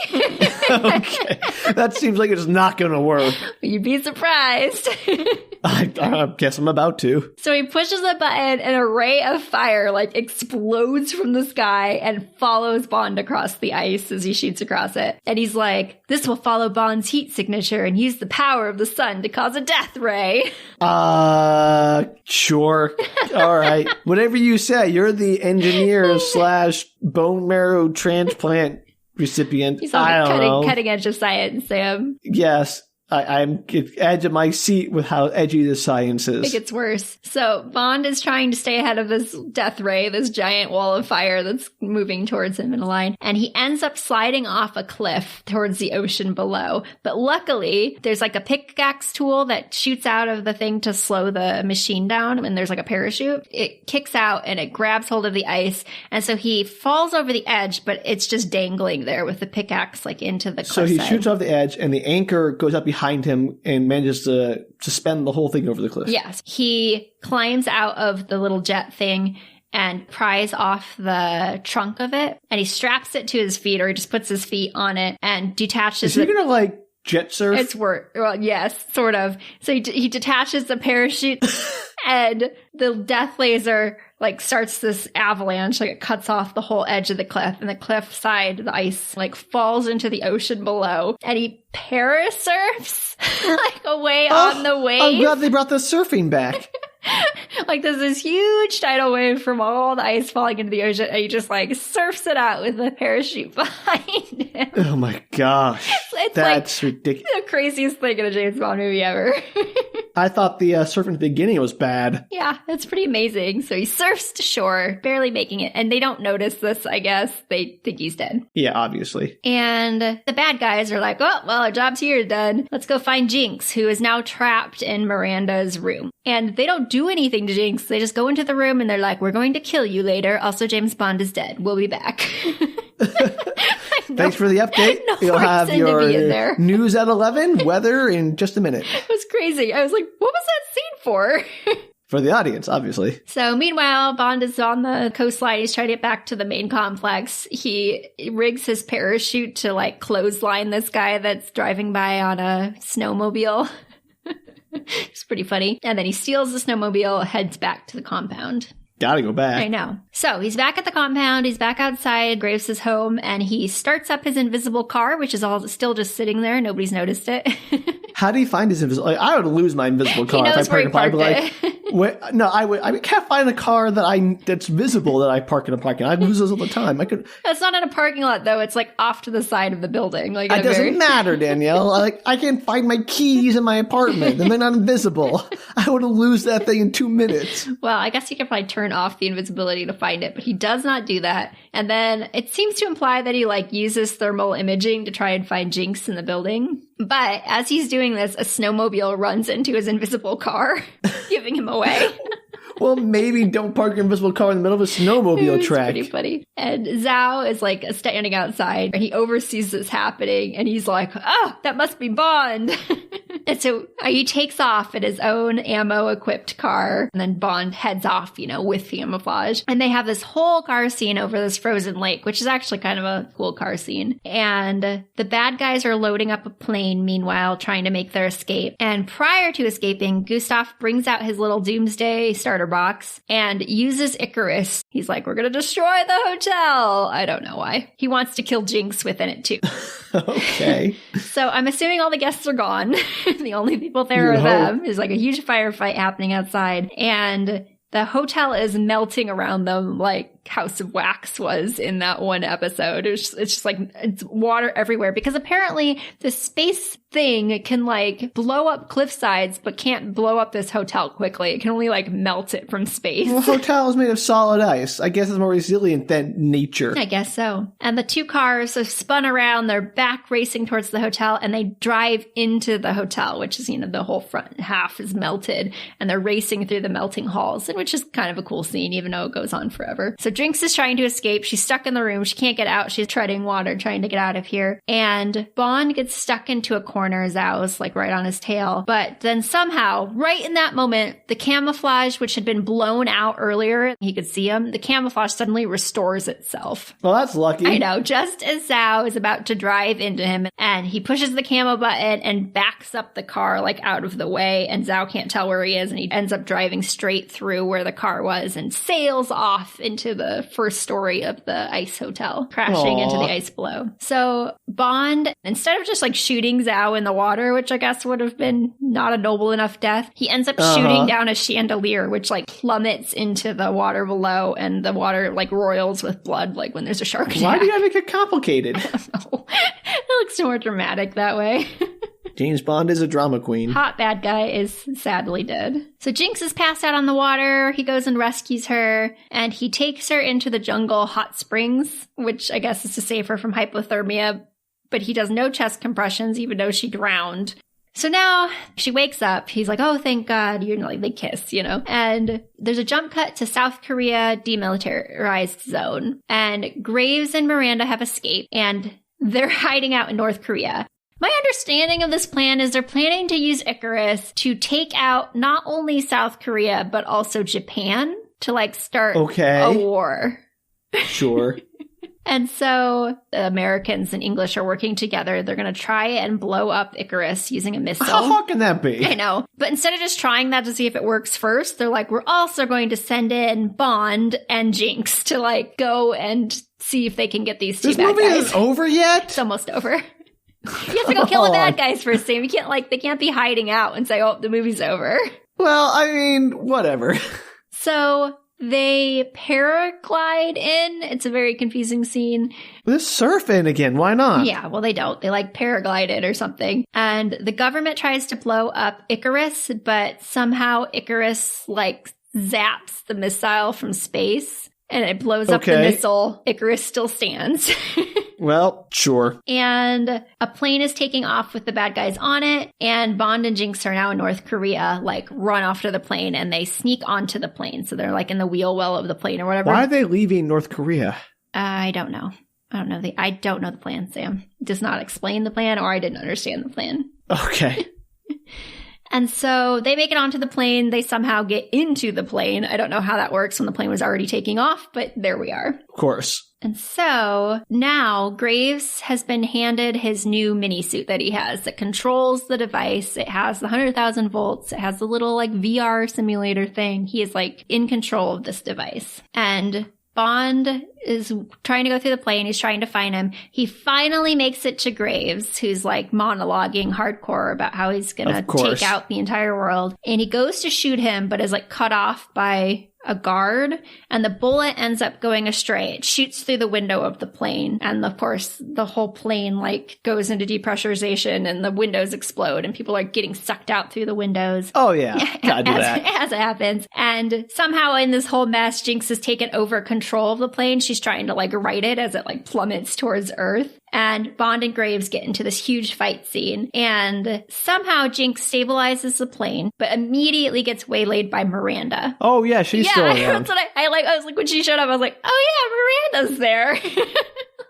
Okay. That seems like it's not going to work. You'd be surprised. I guess I'm about to. So he pushes a button and a ray of fire like explodes from the sky and follows Bond across the ice as he shoots across it. And he's like, this will follow Bond's heat signature and use the power of the sun to cause a death ray. Sure. All right. Whatever you say. You're the engineer / bone marrow transplant recipient. He's on I don't know. the cutting edge of science, Sam. Yes. I'm at the edge of my seat with how edgy this science is. It gets worse. So Bond is trying to stay ahead of this death ray, this giant wall of fire that's moving towards him in a line. And he ends up sliding off a cliff towards the ocean below. But luckily, there's like a pickaxe tool that shoots out of the thing to slow the machine down. And there's like a parachute. It kicks out and it grabs hold of the ice. And so he falls over the edge, but it's just dangling there with the pickaxe like into the cliff So he side. shoots off the edge and the anchor goes up behind him and manages to suspend the whole thing over the cliff. Yes. He climbs out of the little jet thing and pries off the trunk of it, and he straps it to his feet, or he just puts his feet on it and detaches Is he it. going to like jet surf? It's work. Well, yes, sort of. So he detaches the parachute and the death laser like starts this avalanche, like it cuts off the whole edge of the cliff, and the cliff side, the ice like falls into the ocean below, and he parasurfs like away on the wave. I'm glad they brought the surfing back. Like there's this huge tidal wave from all the ice falling into the ocean, and he just like surfs it out with a parachute behind him. Oh my gosh. It's That's like ridiculous. the craziest thing in a James Bond movie ever. I thought the surfing at the beginning was bad. Yeah, that's pretty amazing. So he surfs to shore, barely making it, and they don't notice this, I guess. They think he's dead. Yeah, obviously. And the bad guys are like, oh, well, our job's here done. Let's go find Jinx, who is now trapped in Miranda's room. And they don't do anything to Jinx. They just go into the room and they're like, we're going to kill you later. Also, James Bond is dead. We'll be back. Thanks for the update. No You'll have reason to be in your there. news at 11, weather in just a minute. It was crazy. I was like, what was that scene for? For the audience, obviously. So meanwhile, Bond is on the coastline. He's trying to get back to the main complex. He rigs his parachute to like clothesline this guy that's driving by on a snowmobile. It's pretty funny. And then he steals the snowmobile, heads back to the compound. Gotta go back. I know. So he's back at the compound. He's back outside Graves' home, and he starts up his invisible car, which is all still just sitting there. Nobody's noticed it. How do you find his invisible? Like, I would lose my invisible car if I park in a parking lot. No, I can't find a car that's visible that I park in a parking lot. I lose those all the time. That's not in a parking lot though. It's like off to the side of the building. Like it doesn't matter, Danielle. I can't find my keys in my apartment, and they're not invisible. I would lose that thing in 2 minutes. Well, I guess you could probably turn off the invisibility to find it, but he does not do that. And then it seems to imply that he uses thermal imaging to try and find Jinx in the building. But as he's doing this, a snowmobile runs into his invisible car, giving him away. Well, maybe don't park your invisible car in the middle of a snowmobile track. Pretty funny. And Zhao is standing outside, and he oversees this happening, and he's like, "Oh, that must be Bond." And so he takes off in his own ammo-equipped car, and then Bond heads off, with camouflage. And they have this whole car scene over this frozen lake, which is actually kind of a cool car scene. And the bad guys are loading up a plane, meanwhile, trying to make their escape. And prior to escaping, Gustav brings out his little doomsday starter box and uses Icarus. He's like, "We're going to destroy the hotel." I don't know why. He wants to kill Jinx within it, too. Okay. So I'm assuming all the guests are gone. The only people there are them. There's a huge firefight happening outside. And the hotel is melting around them like House of Wax was in that one episode. It's just it's water everywhere because apparently the space thing can blow up cliff sides but can't blow up this hotel quickly. It can only melt it from space. Well, hotel is made of solid ice. I guess it's more resilient than nature. I guess so. And the two cars have spun around. They're back racing towards the hotel, and they drive into the hotel, which is, the whole front half is melted, and they're racing through the melting halls, which is kind of a cool scene, even though it goes on forever. So Jinx is trying to escape. She's stuck in the room. She can't get out. She's treading water, trying to get out of here. And Bond gets stuck into a corner. Zhao's right on his tail. But then somehow, right in that moment, the camouflage, which had been blown out earlier, he could see him, the camouflage suddenly restores itself. Well, that's lucky. I know. Just as Zhao is about to drive into him, and he pushes the camo button and backs up the car out of the way, and Zhao can't tell where he is, and he ends up driving straight through where the car was and sails off into the first story of the ice hotel, crashing into the ice below. So Bond, instead of just shooting Zhao in the water, which I guess would have been not a noble enough death, he ends up shooting down a chandelier, which plummets into the water below, and the water roils with blood, when there's a shark attack. Why do you gotta make it complicated? I don't know. It looks more dramatic that way. James Bond is a drama queen. Hot bad guy is sadly dead. So Jinx is passed out on the water. He goes and rescues her, and he takes her into the jungle hot springs, which I guess is to save her from hypothermia, but he does no chest compressions, even though she drowned. So now she wakes up. He's like, "Oh, thank God." They kiss, And there's a jump cut to South Korea demilitarized zone. And Graves and Miranda have escaped, and they're hiding out in North Korea. My understanding of this plan is they're planning to use Icarus to take out not only South Korea, but also Japan to start a war. Sure. And so the Americans and English are working together. They're going to try and blow up Icarus using a missile. How hard can that be? I know. But instead of just trying that to see if it works first, they're we're also going to send in Bond and Jinx to go and see if they can get these two bad guys. This movie isn't over yet? It's almost over. You have to go kill the bad guys first, Sam. You can't they can't be hiding out and say, "Oh, the movie's over." Well, I mean, whatever. So they paraglide in. It's a very confusing scene. Let's surf in again. Why not? Yeah, well, they don't. They paraglide it or something. And the government tries to blow up Icarus, but somehow Icarus zaps the missile from space, and it blows up the missile. Icarus still stands. Well, sure. And a plane is taking off with the bad guys on it, and Bond and Jinx are now in North Korea, run off to the plane, and they sneak onto the plane. So they're in the wheel well of the plane or whatever. Why are they leaving North Korea? I don't know. I don't know the plan, Sam. It does not explain the plan, or I didn't understand the plan. Okay. And so they make it onto the plane. They somehow get into the plane. I don't know how that works when the plane was already taking off, but there we are. Of course. And so now Graves has been handed his new mini suit that he has that controls the device. It has the 100,000 volts. It has the little like VR simulator thing. He is like in control of this device. And Bond is trying to go through the plane. He's trying to find him. He finally makes it to Graves, who's like monologuing hardcore about how he's going to take out the entire world. And he goes to shoot him, but is like cut off by a guard, and the bullet ends up going astray. It shoots through the window of the plane, and of course the whole plane like goes into depressurization and the windows explode and people are getting sucked out through the windows. Oh yeah, gotta do that. As it happens. And somehow in this whole mess, Jinx has taken over control of the plane. She's trying to like right it as it like plummets towards Earth. And Bond and Graves get into this huge fight scene. And somehow Jinx stabilizes the plane, but immediately gets waylaid by Miranda. Oh, yeah, she's still around. That's what I like. I was like, when she showed up, I was like, oh, yeah, Miranda's there.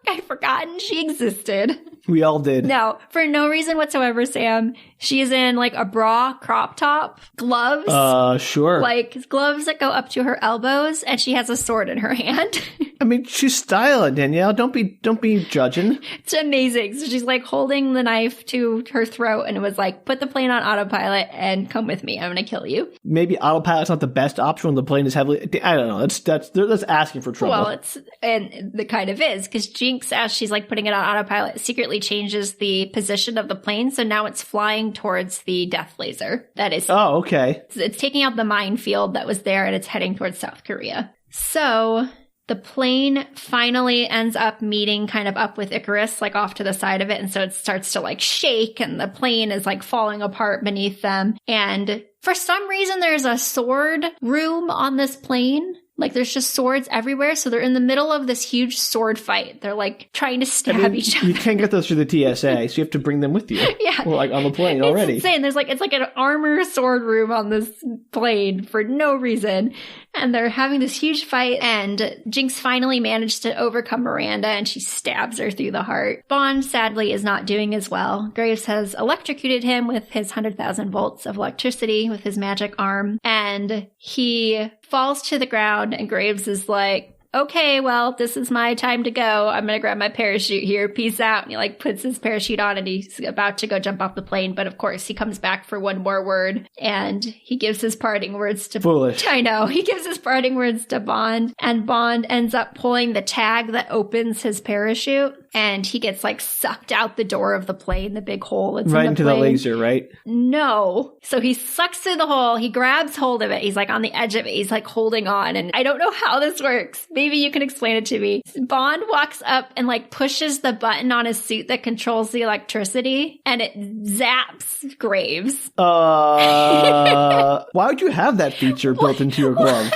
I'd forgotten she existed. We all did. No, for no reason whatsoever, Sam. She's in like a bra, crop top, gloves. Sure. Like gloves that go up to her elbows, and she has a sword in her hand. I mean, she's styling, Danielle. Don't be judging. It's amazing. So she's like holding the knife to her throat, and it was like, put the plane on autopilot and come with me. I'm going to kill you. Maybe autopilot's not the best option when the plane is heavily. I don't know. That's asking for trouble. Well, and the kind of is, because Jinx, as she's like putting it on autopilot, secretly changes the position of the plane. So now it's flying towards the death laser. That is. Oh, okay. It's taking out the minefield that was there, and it's heading towards South Korea. So the plane finally ends up meeting kind of up with Icarus, like off to the side of it. And so it starts to like shake, and the plane is like falling apart beneath them. And for some reason, there's a sword room on this plane. Like there's just swords everywhere. So they're in the middle of this huge sword fight. They're like trying to stab each other. You can't get those through the TSA, so you have to bring them with you. Yeah. Well, like on the plane already. It's insane. It's like an armor sword room on this plane for no reason. And they're having this huge fight, and Jinx finally managed to overcome Miranda, and she stabs her through the heart. Bond, sadly, is not doing as well. Graves has electrocuted him with his 100,000 volts of electricity with his magic arm, and he falls to the ground, and Graves is like, okay, well, this is my time to go. I'm going to grab my parachute here. Peace out. And he like puts his parachute on, and he's about to go jump off the plane. But of course, he comes back for one more word, and he gives his parting words to... Foolish. I know. He gives his parting words to Bond, and Bond ends up pulling the tag that opens his parachute, and he gets like sucked out the door of the plane, the big hole that's right in the into plane. the laser, right? No. So he sucks through the hole. He grabs hold of it. He's like on the edge of it. He's like holding on. And I don't know how this works. Maybe you can explain it to me. Bond walks up and like pushes the button on his suit that controls the electricity, and it zaps Graves. Why would you have that feature built into your glove?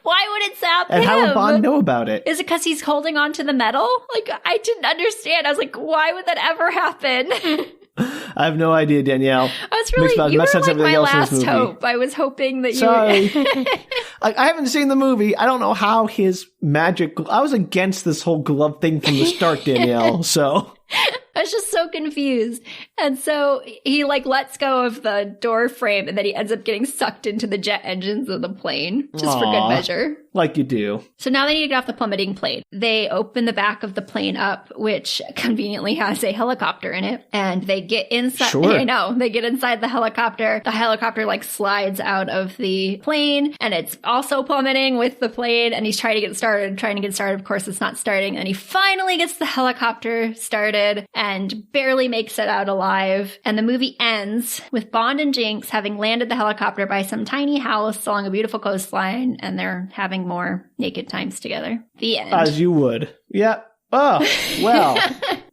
Why would it zap him? And how would Bond know about it? Is it because he's holding on to the metal? Like, I didn't understand. I was like, why would that ever happen? I have no idea, Danielle. I was really, you were like my last hope. I was hoping that Sorry. I haven't seen the movie. I don't know how his magic... I was against this whole glove thing from the start, Danielle, so... I was just so confused. And so he like lets go of the door frame, and then he ends up getting sucked into the jet engines of the plane, just for good measure. Like you do. So now they need to get off the plummeting plane. They open the back of the plane up, which conveniently has a helicopter in it. And they get inside. Sure. I know. They get inside the helicopter. The helicopter like slides out of the plane, and it's also plummeting with the plane. And he's trying to get started. Of course, it's not starting. And he finally gets the helicopter started and barely makes it out alive. And the movie ends with Bond and Jinx having landed the helicopter by some tiny house along a beautiful coastline, and they're having more naked times together. The end. As you would. Yeah. Oh, well,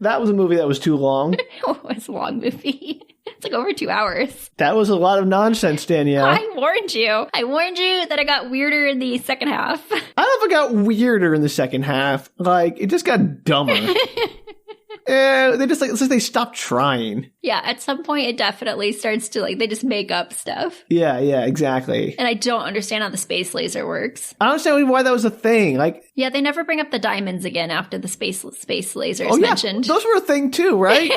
that was a movie that was too long. Oh, it's a long movie. It's like over 2 hours. That was a lot of nonsense, Danielle. I warned you. I warned you that it got weirder in the second half. I don't know if it got weirder in the second half. Like, it just got dumber. They just like, it's just they stopped trying. Yeah, at some point it definitely starts to like, they just make up stuff. Yeah, exactly. And I don't understand how the space laser works. I don't understand why that was a thing. Like, yeah, they never bring up the diamonds again after the space laser is mentioned. Those were a thing too, right?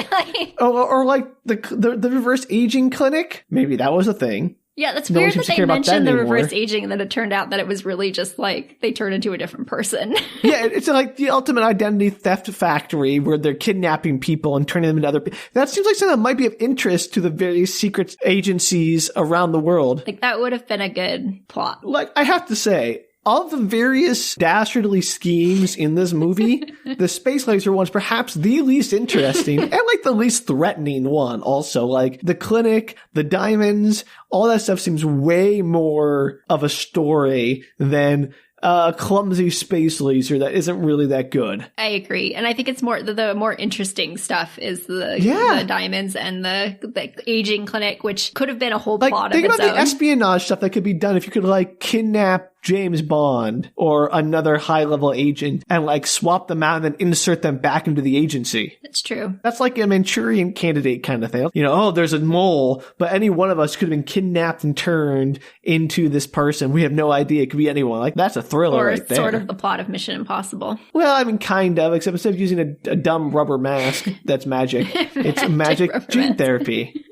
or like the reverse aging clinic. Maybe that was a thing. Yeah, that's No one weird that seems to they care about that mentioned the anymore. reverse aging and then it turned out that it was really just like they turned into a different person. Yeah, it's like the ultimate identity theft factory where they're kidnapping people and turning them into other people. That seems like something that might be of interest to the various secret agencies around the world. Like, that would have been a good plot. Like, I have to say, of the various dastardly schemes in this movie, the space laser one's perhaps the least interesting and like the least threatening one also. Like the clinic, the diamonds, all that stuff seems way more of a story than a clumsy space laser that isn't really that good. I agree. And I think it's more, the more interesting stuff is the diamonds and the aging clinic, which could have been a whole plot of its own. Think about the espionage stuff that could be done if you could like kidnap James Bond or another high-level agent and like swap them out and then insert them back into the agency. That's true. That's like a Manchurian Candidate kind of thing. You know, oh, there's a mole, but any one of us could have been kidnapped and turned into this person. We have no idea. It could be anyone. Like, that's a thriller right there. Or sort of the plot of Mission Impossible. Well, I mean, kind of, except instead of using a dumb rubber mask that's magic, it's magic gene therapy.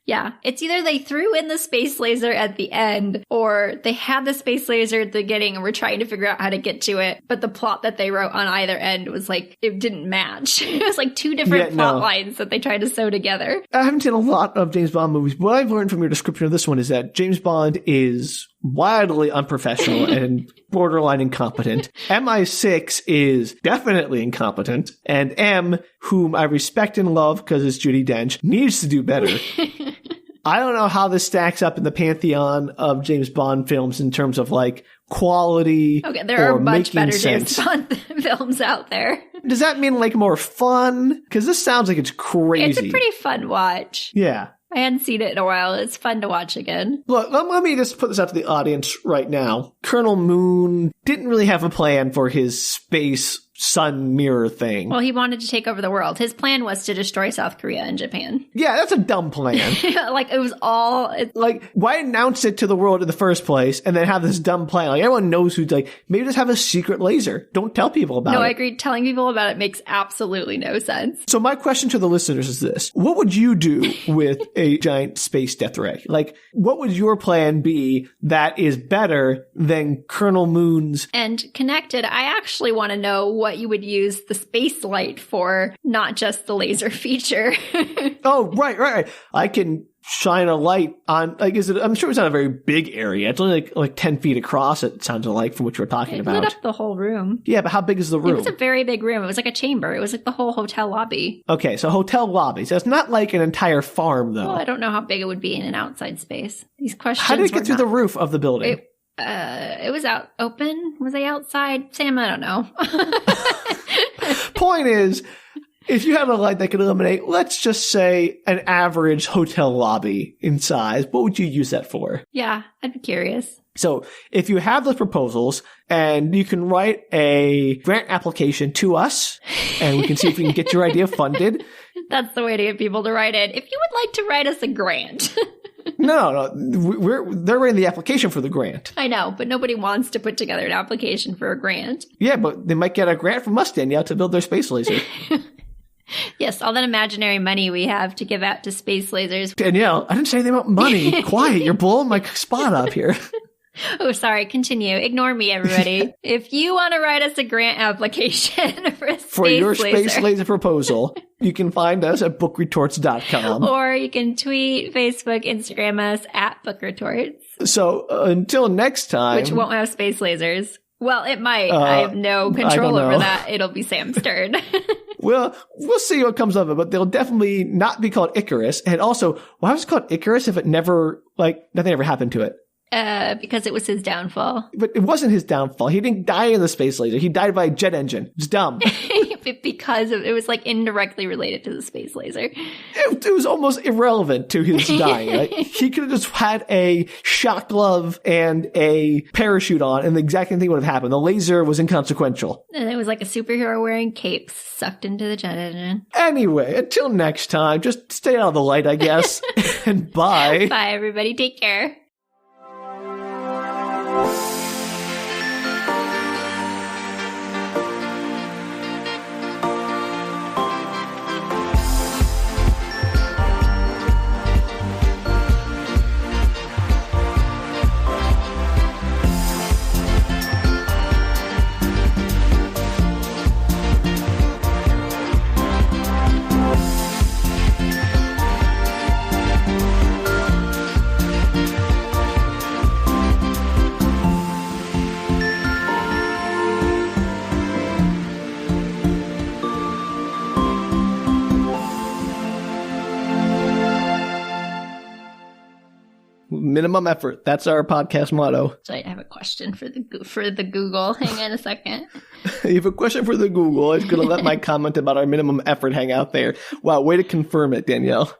Yeah, it's either they threw in the space laser at the end, or they had the space laser at the beginning and were trying to figure out how to get to it, but the plot that they wrote on either end was like, it didn't match. It was like two different plot lines that they tried to sew together. I haven't seen a lot of James Bond movies. What I've learned from your description of this one is that James Bond is wildly unprofessional and borderline incompetent. MI6 is definitely incompetent, and M, whom I respect and love because it's Judi Dench, needs to do better. I don't know how this stacks up in the pantheon of James Bond films in terms of like quality. Okay, there are much better sense. James Bond films out there. Does that mean like more fun? Because this sounds like it's crazy. It's a pretty fun watch. Yeah. I hadn't seen it in a while. It's fun to watch again. Look, let me just put this out to the audience right now. Colonel Moon didn't really have a plan for his space sun mirror thing. Well, he wanted to take over the world. His plan was to destroy South Korea and Japan. Yeah, that's a dumb plan. Like, it was all... Like, why announce it to the world in the first place and then have this dumb plan? Like, everyone knows who's like, maybe just have a secret laser. Don't tell people about it. No, I agree. Telling people about it makes absolutely no sense. So my question to the listeners is this. What would you do with a giant space death ray? Like, what would your plan be that is better than Colonel Moon's? And connected, I actually want to know what you would use the space light for, not just the laser feature. Oh, right. I can shine a light on, like, I'm sure it's not a very big area. It's only like 10 feet across, it sounds like, from what you were talking about. It lit up the whole room. Yeah, but how big is the room? It was a very big room. It was like a chamber. It was like the whole hotel lobby. Okay, so hotel lobby. So it's not like an entire farm, though. Well, I don't know how big it would be in an outstside space. These questions. How did it get through the roof of the building? It was out open. Was they outside? Sam, I don't know. Point is, if you had a light that could illuminate, let's just say, an average hotel lobby in size, what would you use that for? Yeah, I'd be curious. So if you have those proposals and you can write a grant application to us and we can see if we can get your idea funded. That's the way to get people to write it. If you would like to write us a grant. No, they're writing the application for the grant. I know, but nobody wants to put together an application for a grant. Yeah, but they might get a grant from us, Danielle, to build their space laser. Yes, all that imaginary money we have to give out to space lasers. Danielle, I didn't say anything about money. Quiet, you're blowing my spot up here. Oh, sorry. Continue. Ignore me, everybody. If you want to write us a grant application for your space laser proposal, you can find us at bookretorts.com. Or you can tweet, Facebook, Instagram us at bookretorts. So until next time. Which won't have space lasers. Well, it might. I have no control over that. It'll be Sam's turn. Well, we'll see what comes of it, but they'll definitely not be called Icarus. And also, why was it called Icarus if it never, nothing ever happened to it? Because it was his downfall. But it wasn't his downfall. He didn't die in the space laser. He died by a jet engine. It's dumb. Because it was indirectly related to the space laser. It was almost irrelevant to his dying. He could have just had a shock glove and a parachute on and the exact same thing would have happened. The laser was inconsequential. And it was like a superhero wearing capes sucked into the jet engine. Anyway, until next time, just stay out of the light, I guess. And bye. Bye, everybody. Take care. Minimum effort. That's our podcast motto. So I have a question for the Google. Hang on a second. You have a question for the Google. I was going to let my comment about our minimum effort hang out there. Wow, way to confirm it, Danielle.